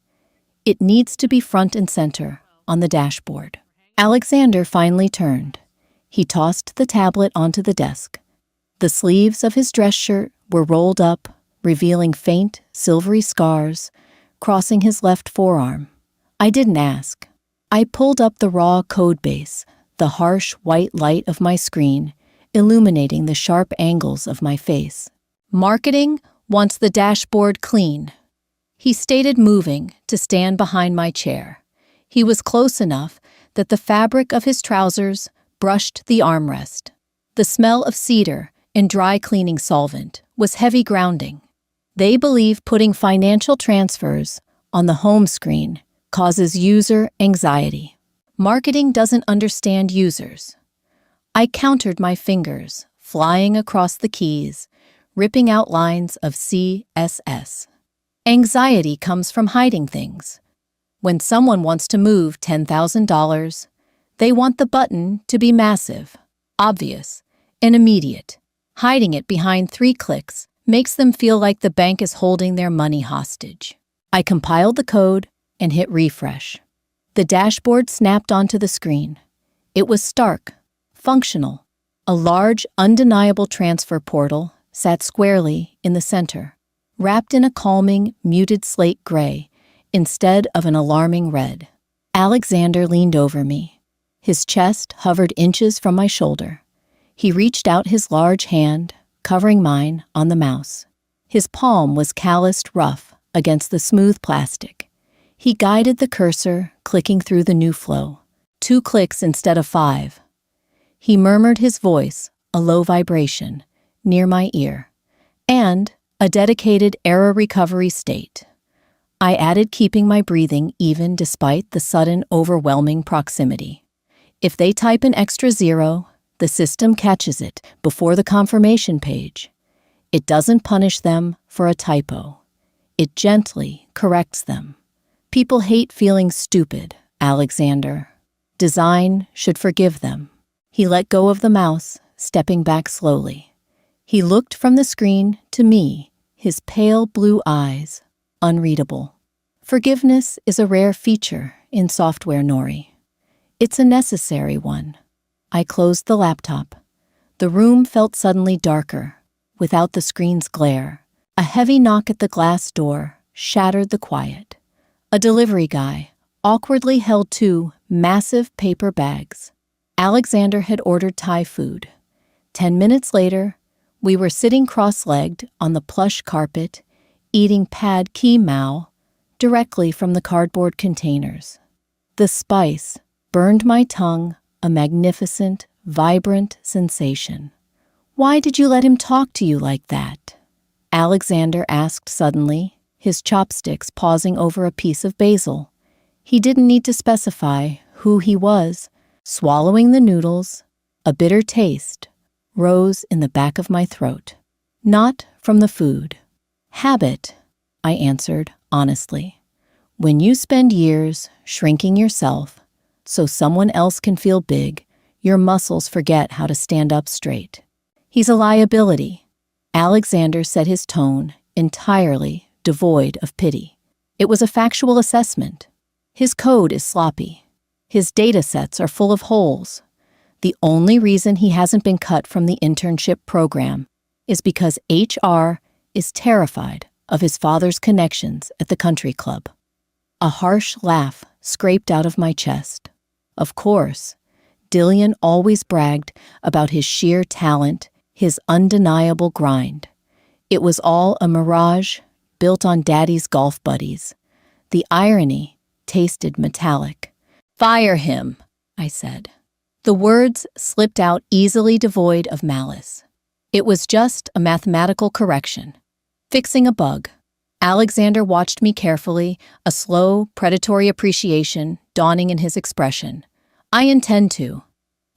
It needs to be front and center on the dashboard." Alexander finally turned. He tossed the tablet onto the desk. The sleeves of his dress shirt were rolled up, revealing faint, silvery scars crossing his left forearm. I didn't ask. I pulled up the raw code base, the harsh white light of my screen illuminating the sharp angles of my face. "Marketing wants the dashboard clean," he stated, moving to stand behind my chair. He was close enough that the fabric of his trousers brushed the armrest. The smell of cedar and dry cleaning solvent was heavy grounding. They believe putting financial transfers on the home screen causes user anxiety. Marketing doesn't understand users. I countered, my fingers flying across the keys, ripping out lines of CSS. Anxiety comes from hiding things. When someone wants to move $10,000, they want the button to be massive, obvious, and immediate. Hiding it behind 3 clicks makes them feel like the bank is holding their money hostage. I compiled the code and hit refresh. The dashboard snapped onto the screen. It was stark, functional. A large, undeniable transfer portal sat squarely in the center, wrapped in a calming, muted slate gray instead of an alarming red. Alexander leaned over me. His chest hovered inches from my shoulder. He reached out his large hand, covering mine on the mouse. His palm was calloused rough against the smooth plastic. He guided the cursor, clicking through the new flow. 2 clicks instead of 5. He murmured, his voice a low vibration near my ear, and a dedicated error recovery state. I added, keeping my breathing even despite the sudden, overwhelming proximity. If they type an extra 0, the system catches it before the confirmation page. It doesn't punish them for a typo. It gently corrects them. People hate feeling stupid, Alexander. Design should forgive them. He let go of the mouse, stepping back slowly. He looked from the screen to me, his pale blue eyes unreadable. Forgiveness is a rare feature in software, Nori. It's a necessary one. I closed the laptop. The room felt suddenly darker. without the screen's glare. A heavy knock at the glass door shattered the quiet. A delivery guy awkwardly held 2 massive paper bags. Alexander had ordered Thai food. 10 minutes later, we were sitting cross-legged on the plush carpet, eating pad ki mao directly from the cardboard containers. The spice burned my tongue, a magnificent, vibrant sensation. "Why did you let him talk to you like that?" Alexander asked suddenly, his chopsticks pausing over a piece of basil. He didn't need to specify who he was. Swallowing the noodles, a bitter taste rose in the back of my throat. Not from the food. Habit, I answered honestly. When you spend years shrinking yourself so someone else can feel big, your muscles forget how to stand up straight. He's a liability. Alexander set his tone entirely devoid of pity. It was a factual assessment. His code is sloppy. His data sets are full of holes. The only reason he hasn't been cut from the internship program is because HR is terrified of his father's connections at the country club. A harsh laugh scraped out of my chest. Of course, Dillian always bragged about his sheer talent, his undeniable grind. It was all a mirage built on Daddy's golf buddies. The irony tasted metallic. "Fire him," I said. The words slipped out easily devoid of malice. It was just a mathematical correction. Fixing a bug. Alexander watched me carefully, a slow, predatory appreciation dawning in his expression. "I intend to,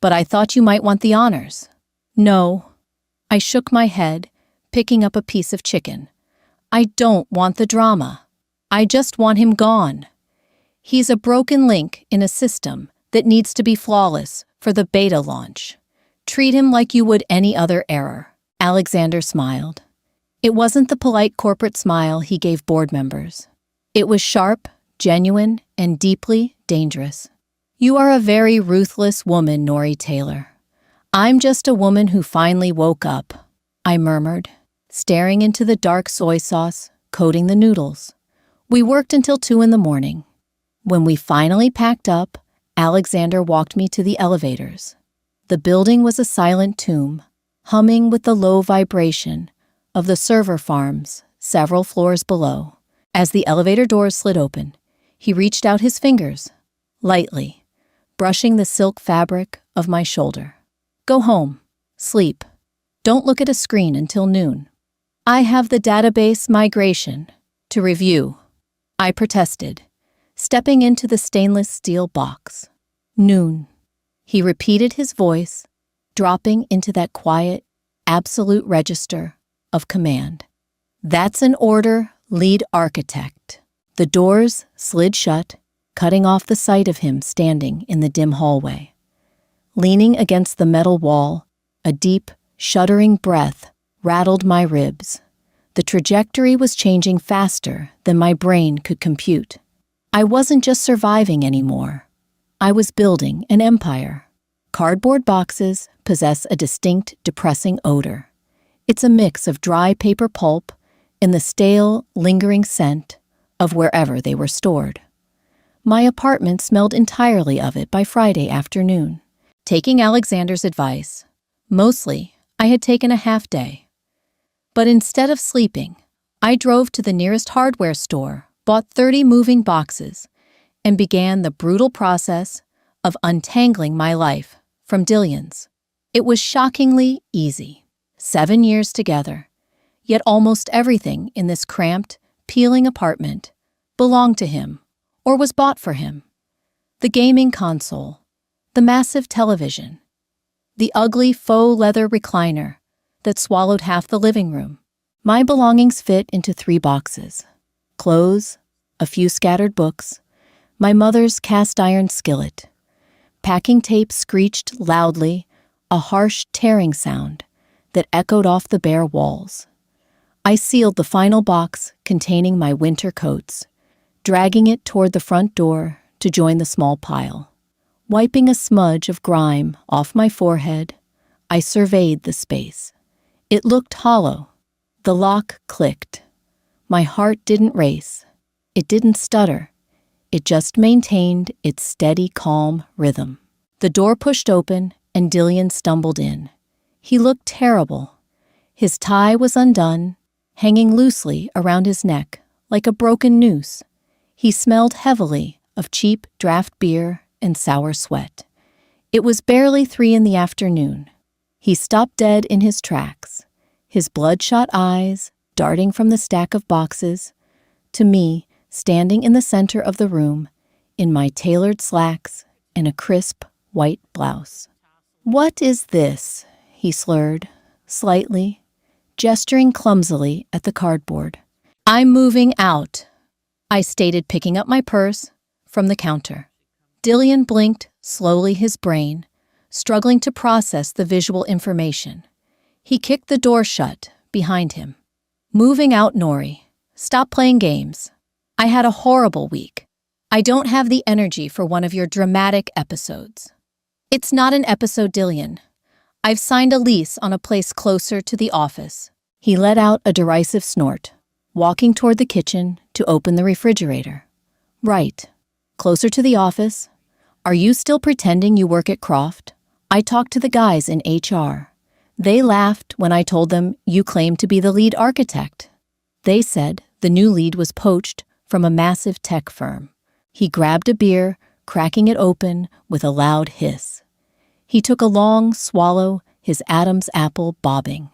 but I thought you might want the honors." "No." I shook my head, picking up a piece of chicken. "I don't want the drama. I just want him gone. He's a broken link in a system that needs to be flawless for the beta launch. Treat him like you would any other error." Alexander smiled. It wasn't the polite corporate smile he gave board members. It was sharp, genuine, and deeply dangerous. "You are a very ruthless woman, Nori Taylor." "I'm just a woman who finally woke up," I murmured, staring into the dark soy sauce coating the noodles. We worked until 2 a.m. When we finally packed up, Alexander walked me to the elevators. The building was a silent tomb, humming with the low vibration of the server farms several floors below. As the elevator doors slid open, he reached out his fingers, lightly, brushing the silk fabric of my shoulder. "Go home. Sleep. Don't look at a screen until noon." "I have the database migration to review," I protested, stepping into the stainless steel box. "Noon." He repeated his voice, dropping into that quiet, absolute register of command. "That's an order, lead architect." The doors slid shut, cutting off the sight of him standing in the dim hallway. Leaning against the metal wall, a deep, shuddering breath rattled my ribs. The trajectory was changing faster than my brain could compute. I wasn't just surviving anymore. I was building an empire. Cardboard boxes possess a distinct, depressing odor. It's a mix of dry paper pulp and the stale, lingering scent of wherever they were stored. My apartment smelled entirely of it by Friday afternoon. Taking Alexander's advice, mostly I had taken a half day. But instead of sleeping, I drove to the nearest hardware store, bought 30 moving boxes, and began the brutal process of untangling my life from Dillian's. It was shockingly easy. 7 years together, yet almost everything in this cramped, peeling apartment belonged to him or was bought for him. The gaming console, the massive television, the ugly faux leather recliner that swallowed half the living room. My belongings fit into 3 boxes. Clothes, a few scattered books, my mother's cast iron skillet. Packing tape screeched loudly, a harsh tearing sound that echoed off the bare walls. I sealed the final box containing my winter coats, dragging it toward the front door to join the small pile. Wiping a smudge of grime off my forehead, I surveyed the space. It looked hollow. The lock clicked. My heart didn't race. It didn't stutter. It just maintained its steady, calm rhythm. The door pushed open, and Dillian stumbled in. He looked terrible. His tie was undone, hanging loosely around his neck like a broken noose. He smelled heavily of cheap draft beer and sour sweat. It was barely 3 p.m. He stopped dead in his tracks, his bloodshot eyes darting from the stack of boxes to me, standing in the center of the room in my tailored slacks and a crisp white blouse. "What is this?" he slurred, slightly, gesturing clumsily at the cardboard. "I'm moving out," I stated, picking up my purse from the counter. Dillian blinked slowly, his brain struggling to process the visual information. He kicked the door shut behind him. "Moving out, Nori. Stop playing games. I had a horrible week. I don't have the energy for one of your dramatic episodes." "It's not an episode, Dillian. I've signed a lease on a place closer to the office." He let out a derisive snort, walking toward the kitchen to open the refrigerator. "Right. Closer to the office? Are you still pretending you work at Croft? I talked to the guys in HR. They laughed when I told them you claimed to be the lead architect. They said the new lead was poached from a massive tech firm." He grabbed a beer, cracking it open with a loud hiss. He took a long swallow, his Adam's apple bobbing.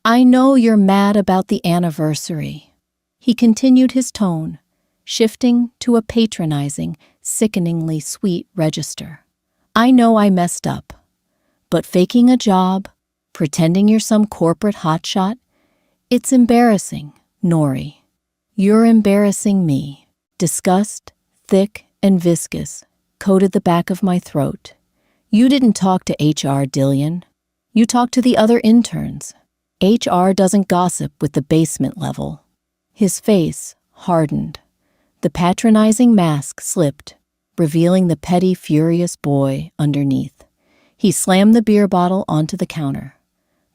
"I know you're mad about the anniversary." He continued, his tone shifting to a patronizing, sickeningly sweet register. "I know I messed up. But faking a job, pretending you're some corporate hotshot, it's embarrassing, Nori. You're embarrassing me." Disgust, thick and viscous, coated the back of my throat. "You didn't talk to HR, Dillian. You talked to the other interns. HR doesn't gossip with the basement level." His face hardened. The patronizing mask slipped, revealing the petty, furious boy underneath. He slammed the beer bottle onto the counter.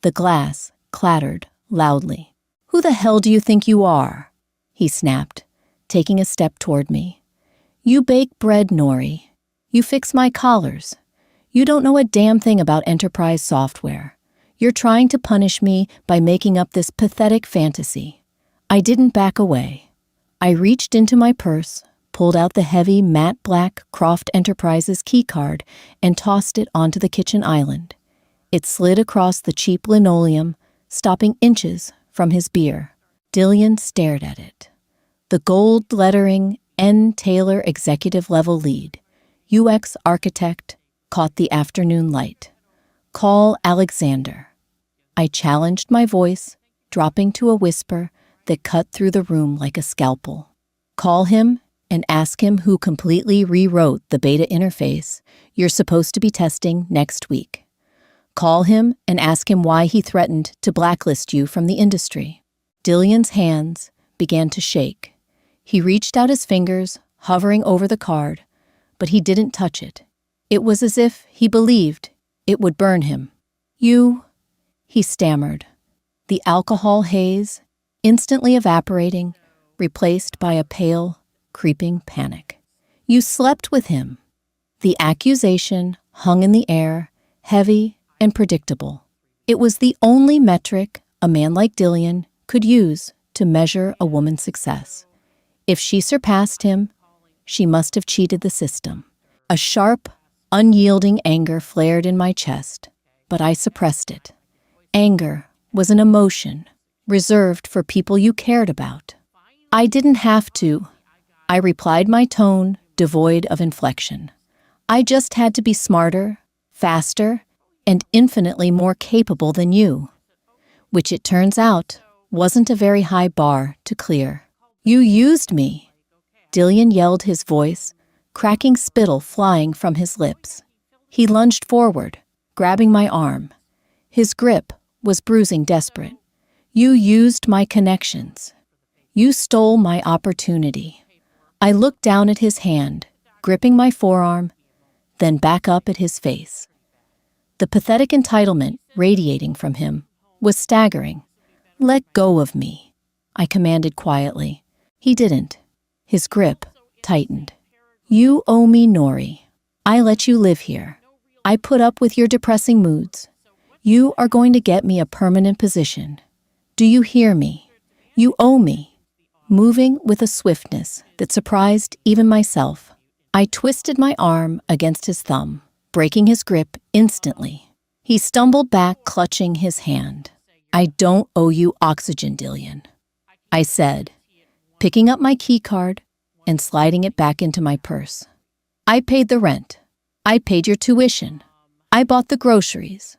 The glass clattered loudly. "Who the hell do you think you are?" he snapped, taking a step toward me. "You bake bread, Nori. You fix my collars. You don't know a damn thing about enterprise software. You're trying to punish me by making up this pathetic fantasy." I didn't back away. I reached into my purse, pulled out the heavy matte black Croft Enterprises keycard, and tossed it onto the kitchen island. It slid across the cheap linoleum, stopping inches from his beer. Dillian stared at it. The gold lettering N. Taylor Executive Level Lead, UX Architect, caught the afternoon light. "Call Alexander." I challenged my voice, dropping to a whisper that cut through the room like a scalpel. "Call him and ask him who completely rewrote the beta interface you're supposed to be testing next week. Call him and ask him why he threatened to blacklist you from the industry." Dillian's hands began to shake. He reached out his fingers, hovering over the card, but he didn't touch it. It was as if he believed it would burn him. "You," he stammered, the alcohol haze instantly evaporating, replaced by a pale, creeping panic. "You slept with him." The accusation hung in the air, heavy and predictable. It was the only metric a man like Dillian could use to measure a woman's success. If she surpassed him, she must have cheated the system. A sharp, unyielding anger flared in my chest, but I suppressed it. Anger was an emotion reserved for people you cared about. "I didn't have to," I replied, my tone devoid of inflection. "I just had to be smarter, faster, and infinitely more capable than you." Which it turns out wasn't a very high bar to clear. "You used me," Dillian yelled, his voice cracking, spittle flying from his lips. He lunged forward, grabbing my arm. His grip was bruising, desperate. "You used my connections. You stole my opportunity." I looked down at his hand, gripping my forearm, then back up at his face. The pathetic entitlement radiating from him was staggering. "Let go of me," I commanded quietly. He didn't. His grip tightened. "You owe me, Nori. I let you live here. I put up with your depressing moods. You are going to get me a permanent position. Do you hear me? You owe me." Moving with a swiftness that surprised even myself, I twisted my arm against his thumb, breaking his grip instantly. He stumbled back, clutching his hand. "I don't owe you oxygen, Dillian," I said, picking up my keycard and sliding it back into my purse. "I paid the rent. I paid your tuition. I bought the groceries.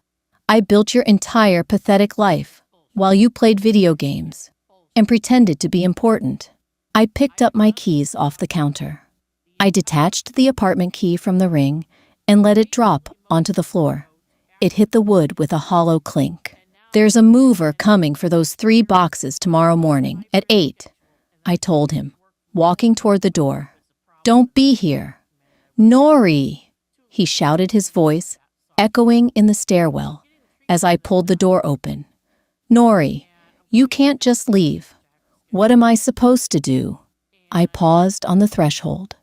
I built your entire pathetic life while you played video games and pretended to be important." I picked up my keys off the counter. I detached the apartment key from the ring and let it drop onto the floor. It hit the wood with a hollow clink. "There's a mover coming for those 3 boxes tomorrow morning at 8, I told him, walking toward the door. "Don't be here." "Nori!" He shouted, his voice echoing in the stairwell as I pulled the door open. "Nori, you can't just leave. What am I supposed to do?" I paused on the threshold.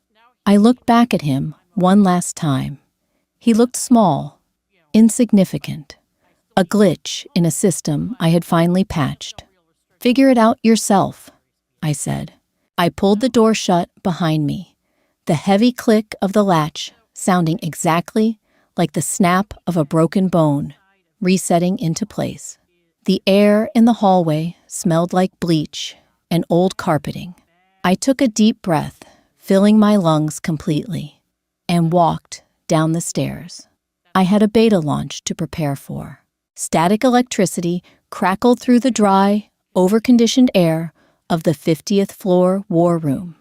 I looked back at him one last time. He looked small, insignificant, a glitch in a system I had finally patched. "Figure it out yourself," I said. I pulled the door shut behind me, the heavy click of the latch sounding exactly like the snap of a broken bone resetting into place. The air in the hallway smelled like bleach and old carpeting. I took a deep breath, filling my lungs completely, and walked down the stairs. I had a beta launch to prepare for. Static electricity crackled through the dry, over-conditioned air of the 50th floor war room.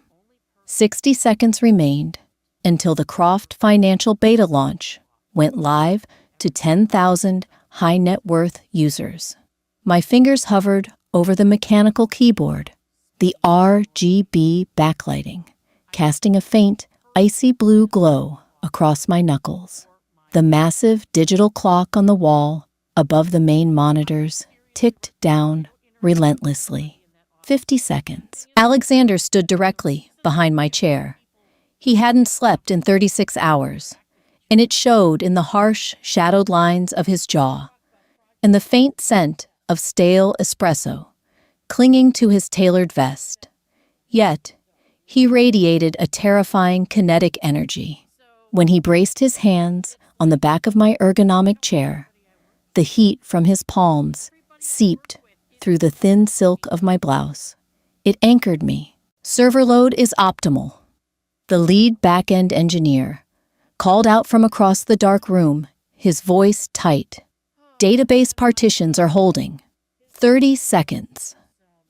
60 seconds remained until the Croft Financial beta launch went live to 10,000 high net worth users. My fingers hovered over the mechanical keyboard, the RGB backlighting, casting a faint, icy blue glow across my knuckles. The massive digital clock on the wall above the main monitors ticked down relentlessly. 50 seconds. Alexander stood directly behind my chair. He hadn't slept in 36 hours, and it showed in the harsh, shadowed lines of his jaw, and the faint scent of stale espresso clinging to his tailored vest. Yet, he radiated a terrifying kinetic energy. When he braced his hands on the back of my ergonomic chair, the heat from his palms seeped through the thin silk of my blouse. It anchored me. "Server load is optimal," the lead back-end engineer called out from across the dark room, his voice tight. "Database partitions are holding." 30 seconds.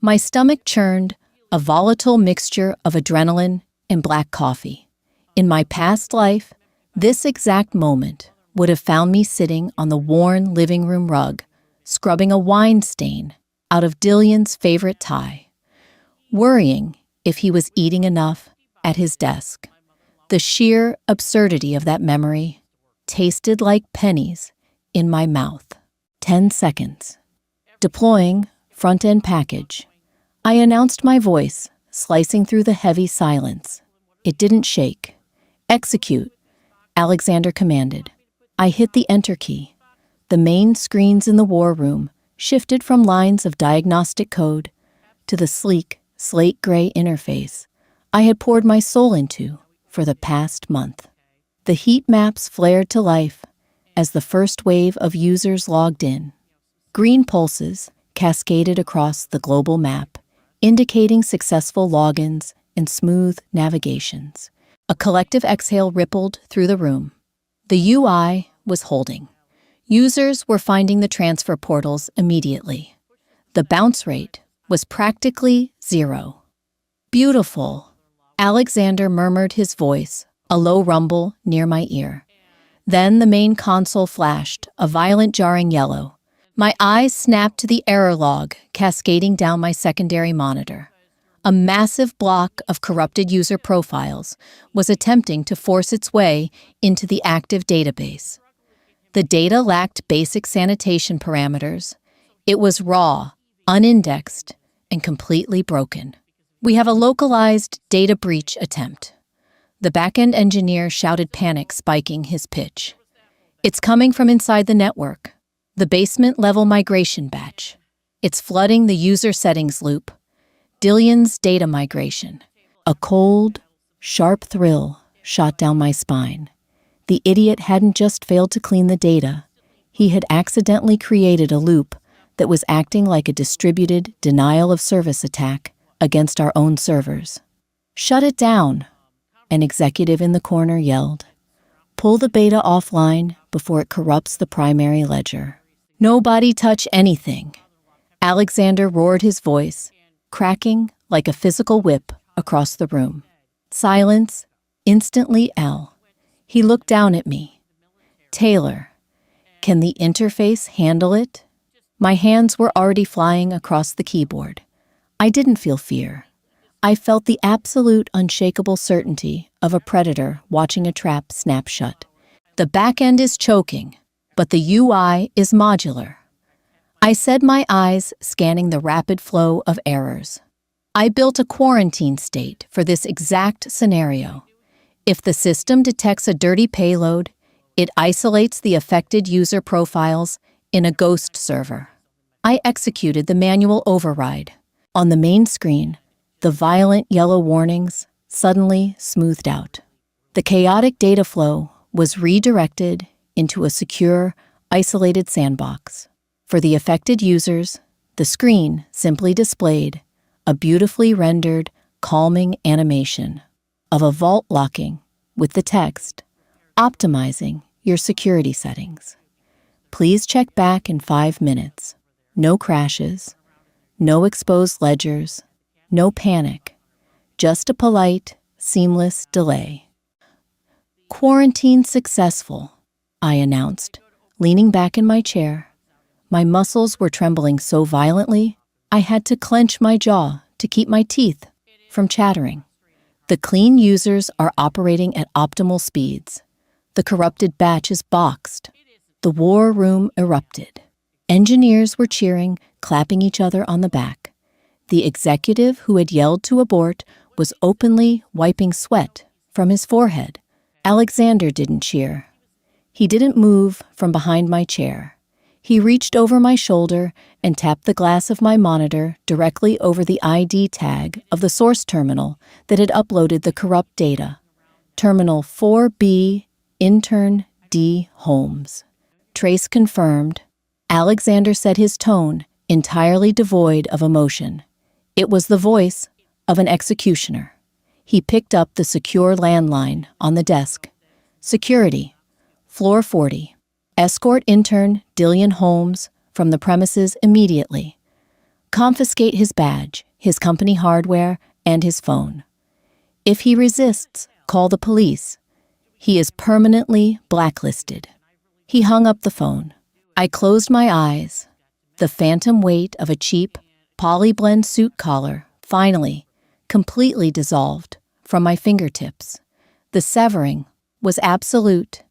My stomach churned, a volatile mixture of adrenaline and black coffee. In my past life, this exact moment would have found me sitting on the worn living room rug, scrubbing a wine stain out of Dillian's favorite tie, worrying if he was eating enough at his desk. The sheer absurdity of that memory tasted like pennies in my mouth. 10 seconds. Deploying front-end package. I announced my voice, slicing through the heavy silence. It didn't shake. "Execute," Alexander commanded. I hit the enter key. The main screens in the war room shifted from lines of diagnostic code to the sleek, slate-gray interface I had poured my soul into for the past month. The heat maps flared to life as the first wave of users logged in. Green pulses cascaded across the global map, indicating successful logins and smooth navigations. A collective exhale rippled through the room. The UI was holding. Users were finding the transfer portals immediately. The bounce rate was practically 0. "Beautiful," Alexander murmured, his voice, a low rumble near my ear. Then the main console flashed, a violent jarring yellow. My eyes snapped to the error log cascading down my secondary monitor. A massive block of corrupted user profiles was attempting to force its way into the active database. The data lacked basic sanitation parameters, It was raw, unindexed, and completely broken. We have a localized data breach attempt. The back-end engineer shouted, panic spiking his pitch. It's coming from inside the network, the basement-level migration batch. It's flooding the user settings loop. Dillion's data migration. A cold, sharp thrill shot down my spine. The idiot hadn't just failed to clean the data. He had accidentally created a loop that was acting like a distributed denial-of-service attack against our own servers. "Shut it down," an executive in the corner yelled. "Pull the beta offline before it corrupts the primary ledger." "Nobody touch anything," Alexander roared, his voice cracking like a physical whip across the room. Silence, instantly L. He looked down at me. "Taylor, can the interface handle it?" My hands were already flying across the keyboard. I didn't feel fear. I felt the absolute unshakable certainty of a predator watching a trap snap shut. "The back end is choking, but the UI is modular," I said, my eyes scanning the rapid flow of errors. "I built a quarantine state for this exact scenario. If the system detects a dirty payload, it isolates the affected user profiles in a ghost server." I executed the manual override. On the main screen, the violent yellow warnings suddenly smoothed out. The chaotic data flow was redirected into a secure, isolated sandbox. For the affected users, the screen simply displayed a beautifully rendered, calming animation of a vault locking with the text, "Optimizing your security settings. Please check back in 5 minutes. No crashes, no exposed ledgers, no panic, just a polite, seamless delay." "Quarantine successful," I announced, leaning back in my chair. My muscles were trembling so violently, I had to clench my jaw to keep my teeth from chattering. "The clean users are operating at optimal speeds. The corrupted batch is boxed." The war room erupted. Engineers were cheering, clapping each other on the back. The executive who had yelled to abort was openly wiping sweat from his forehead. Alexander didn't cheer. He didn't move from behind my chair. He reached over my shoulder and tapped the glass of my monitor directly over the ID tag of the source terminal that had uploaded the corrupt data. "Terminal 4B, Interned D. Holmes." "Trace confirmed." Alexander said, his tone entirely devoid of emotion. It was the voice of an executioner. He picked up the secure landline on the desk. "Security, floor 40. Escort intern Dillion Holmes from the premises immediately. Confiscate his badge, his company hardware, and his phone. If he resists, call the police. He is permanently blacklisted." He hung up the phone. I closed my eyes. The phantom weight of a cheap, polyblend suit collar finally, completely dissolved from my fingertips. The severing was absolute.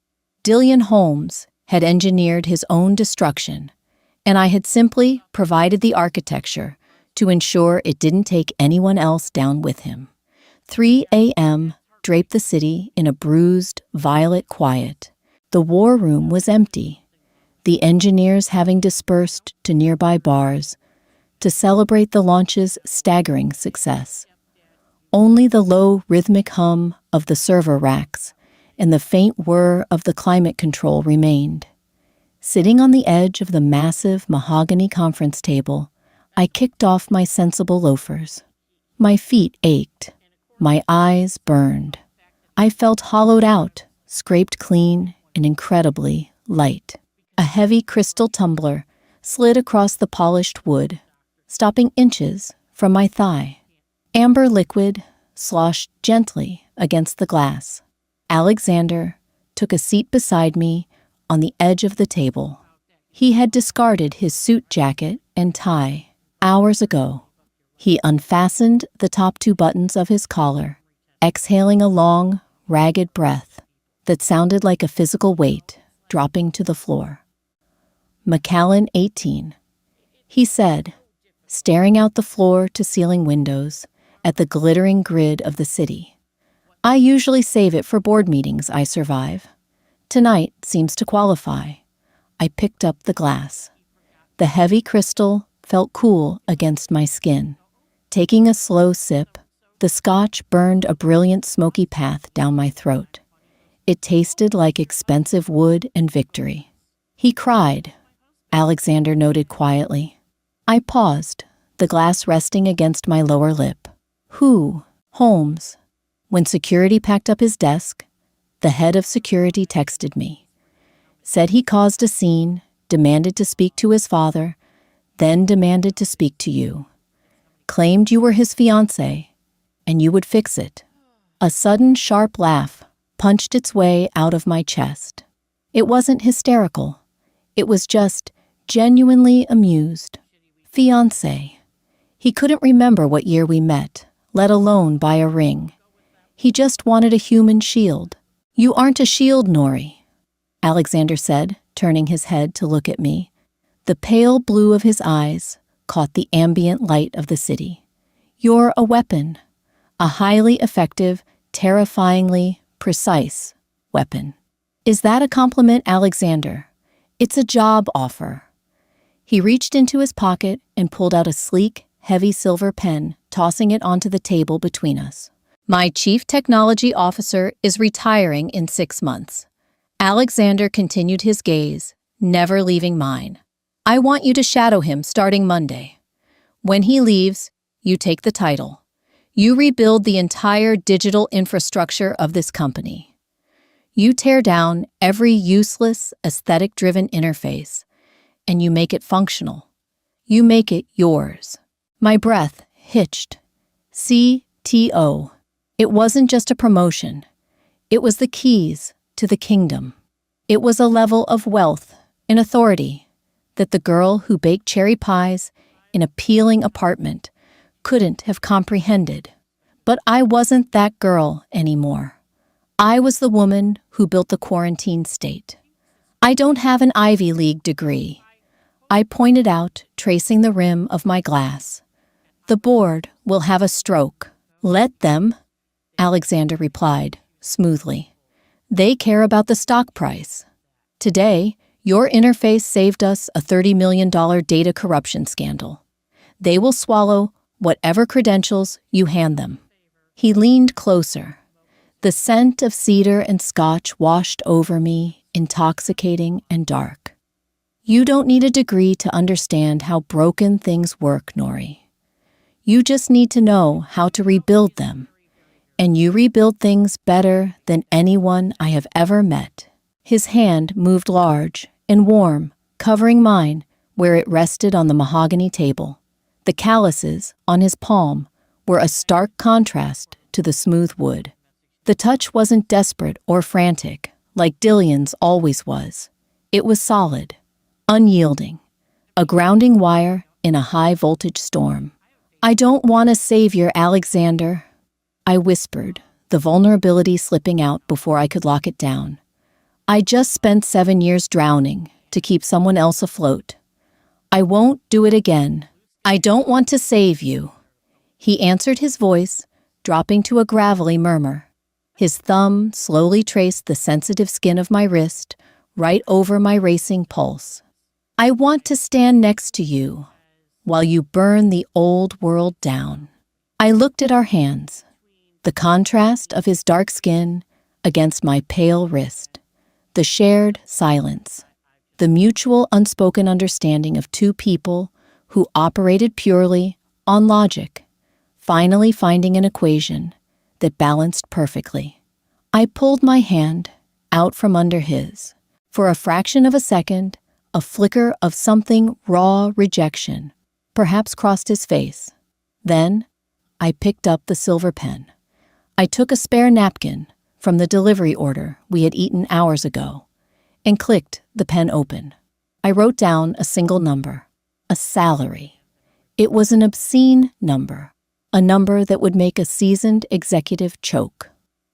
Dillion Holmes had engineered his own destruction, and I had simply provided the architecture to ensure it didn't take anyone else down with him. 3 a.m. draped the city in a bruised, violet quiet. The war room was empty, the engineers having dispersed to nearby bars to celebrate the launch's staggering success. Only the low rhythmic hum of the server racks and the faint whir of the climate control remained. Sitting on the edge of the massive mahogany conference table, I kicked off my sensible loafers. My feet ached. My eyes burned. I felt hollowed out, scraped clean, and incredibly light. A heavy crystal tumbler slid across the polished wood, stopping inches from my thigh. Amber liquid sloshed gently against the glass. Alexander took a seat beside me on the edge of the table. He had discarded his suit jacket and tie hours ago. He unfastened the top 2 buttons of his collar, exhaling a long, ragged breath that sounded like a physical weight dropping to the floor. "Macallan 18. he said, staring out the floor-to-ceiling windows at the glittering grid of the city. I usually save it for board meetings I survive. Tonight seems to qualify. I picked up the glass. The heavy crystal felt cool against my skin. Taking a slow sip, the scotch burned a brilliant smoky path down my throat. It tasted like expensive wood and victory. He cried, Alexander noted quietly. I paused, the glass resting against my lower lip. Who? Holmes. When security packed up his desk, the head of security texted me. Said he caused a scene, demanded to speak to his father, then demanded to speak to you. Claimed you were his fiancé, and you would fix it. A sudden sharp laugh punched its way out of my chest. It wasn't hysterical. It was just genuinely amused. Fiancé. He couldn't remember what year we met, let alone buy a ring. He just wanted a human shield. You aren't a shield, Nori, Alexander said, turning his head to look at me. The pale blue of his eyes caught the ambient light of the city. You're a weapon. A highly effective, terrifyingly precise weapon. Is that a compliment, Alexander? It's a job offer. He reached into his pocket and pulled out a sleek, heavy silver pen, tossing it onto the table between us. My chief technology officer is retiring in 6 months. Alexander continued his gaze, never leaving mine. I want you to shadow him starting Monday. When he leaves, you take the title. You rebuild the entire digital infrastructure of this company. You tear down every useless, aesthetic-driven interface, and you make it functional. You make it yours. My breath hitched. CTO. It wasn't just a promotion. It was the keys to the kingdom. It was a level of wealth and authority that the girl who baked cherry pies in a peeling apartment couldn't have comprehended. But I wasn't that girl anymore. I was the woman who built the quarantine state. I don't have an Ivy League degree. I pointed out, tracing the rim of my glass. The board will have a stroke. Let them, Alexander replied, smoothly. They care about the stock price. Today, your interface saved us a $30 million data corruption scandal. They will swallow whatever credentials you hand them. He leaned closer. The scent of cedar and scotch washed over me, intoxicating and dark. You don't need a degree to understand how broken things work, Nori. You just need to know how to rebuild them. And you rebuild things better than anyone I have ever met. His hand moved large and warm, covering mine where it rested on the mahogany table. The calluses on his palm were a stark contrast to the smooth wood. The touch wasn't desperate or frantic, like Dillion's always was. It was solid, unyielding, a grounding wire in a high-voltage storm. I don't want a savior, Alexander, I whispered, the vulnerability slipping out before I could lock it down. I just spent 7 years drowning to keep someone else afloat. I won't do it again. I don't want to save you. He answered, his voice dropping to a gravelly murmur. His thumb slowly traced the sensitive skin of my wrist, right over my racing pulse. I want to stand next to you while you burn the old world down. I looked at our hands, the contrast of his dark skin against my pale wrist, the shared silence, the mutual unspoken understanding of two people who operated purely on logic, finally finding an equation that balanced perfectly. I pulled my hand out from under his. For a fraction of a second, a flicker of something raw rejection perhaps crossed his face. Then, I picked up the silver pen. I took a spare napkin from the delivery order we had eaten hours ago and clicked the pen open. I wrote down a single number, a salary. It was an obscene number, a number that would make a seasoned executive choke.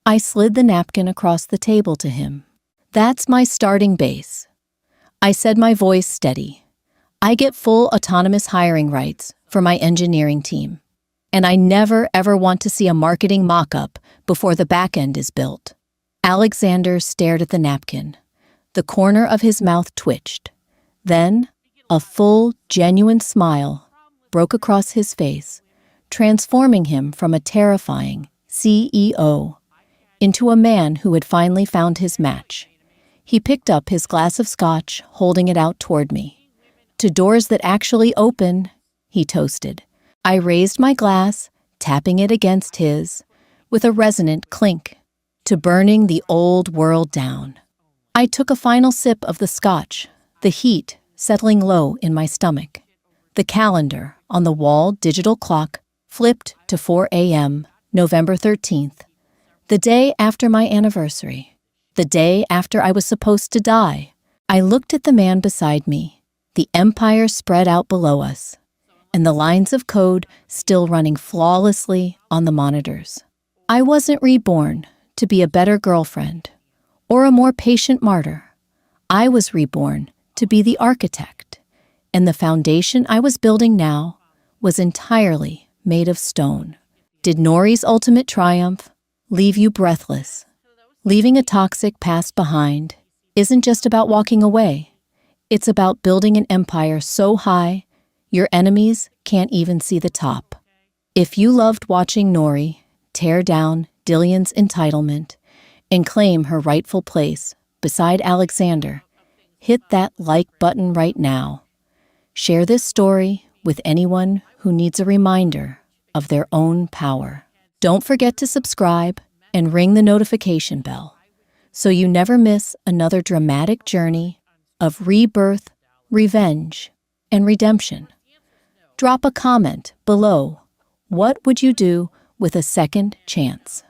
I slid the napkin across the table to him. That's my starting base. I said, my voice steady. I get full autonomous hiring rights for my engineering team. And I never ever want to see a marketing mock-up before the back end is built. Alexander stared at the napkin. The corner of his mouth twitched. Then, a full, genuine smile broke across his face, transforming him from a terrifying CEO into a man who had finally found his match. He picked up his glass of scotch, holding it out toward me. "To doors that actually open," he toasted. I raised my glass, tapping it against his, with a resonant clink. "To burning the old world down." I took a final sip of the scotch, the heat settling low in my stomach. The calendar on the wall digital clock flipped to 4 a.m., November 13th, the day after my anniversary, the day after I was supposed to die. I looked at the man beside me, the empire spread out below us, and the lines of code still running flawlessly on the monitors. I wasn't reborn to be a better girlfriend or a more patient martyr. I was reborn to be the architect, and the foundation I was building now was entirely made of stone. Did Nori's ultimate triumph leave you breathless? Leaving a toxic past behind isn't just about walking away. It's about building an empire so high your enemies can't even see the top. If you loved watching Nori tear down Dillian's entitlement and claim her rightful place beside Alexander, hit that like button right now. Share this story with anyone who needs a reminder of their own power. Don't forget to subscribe and ring the notification bell so you never miss another dramatic journey of rebirth, revenge, and redemption. Drop a comment below. What would you do with a second chance?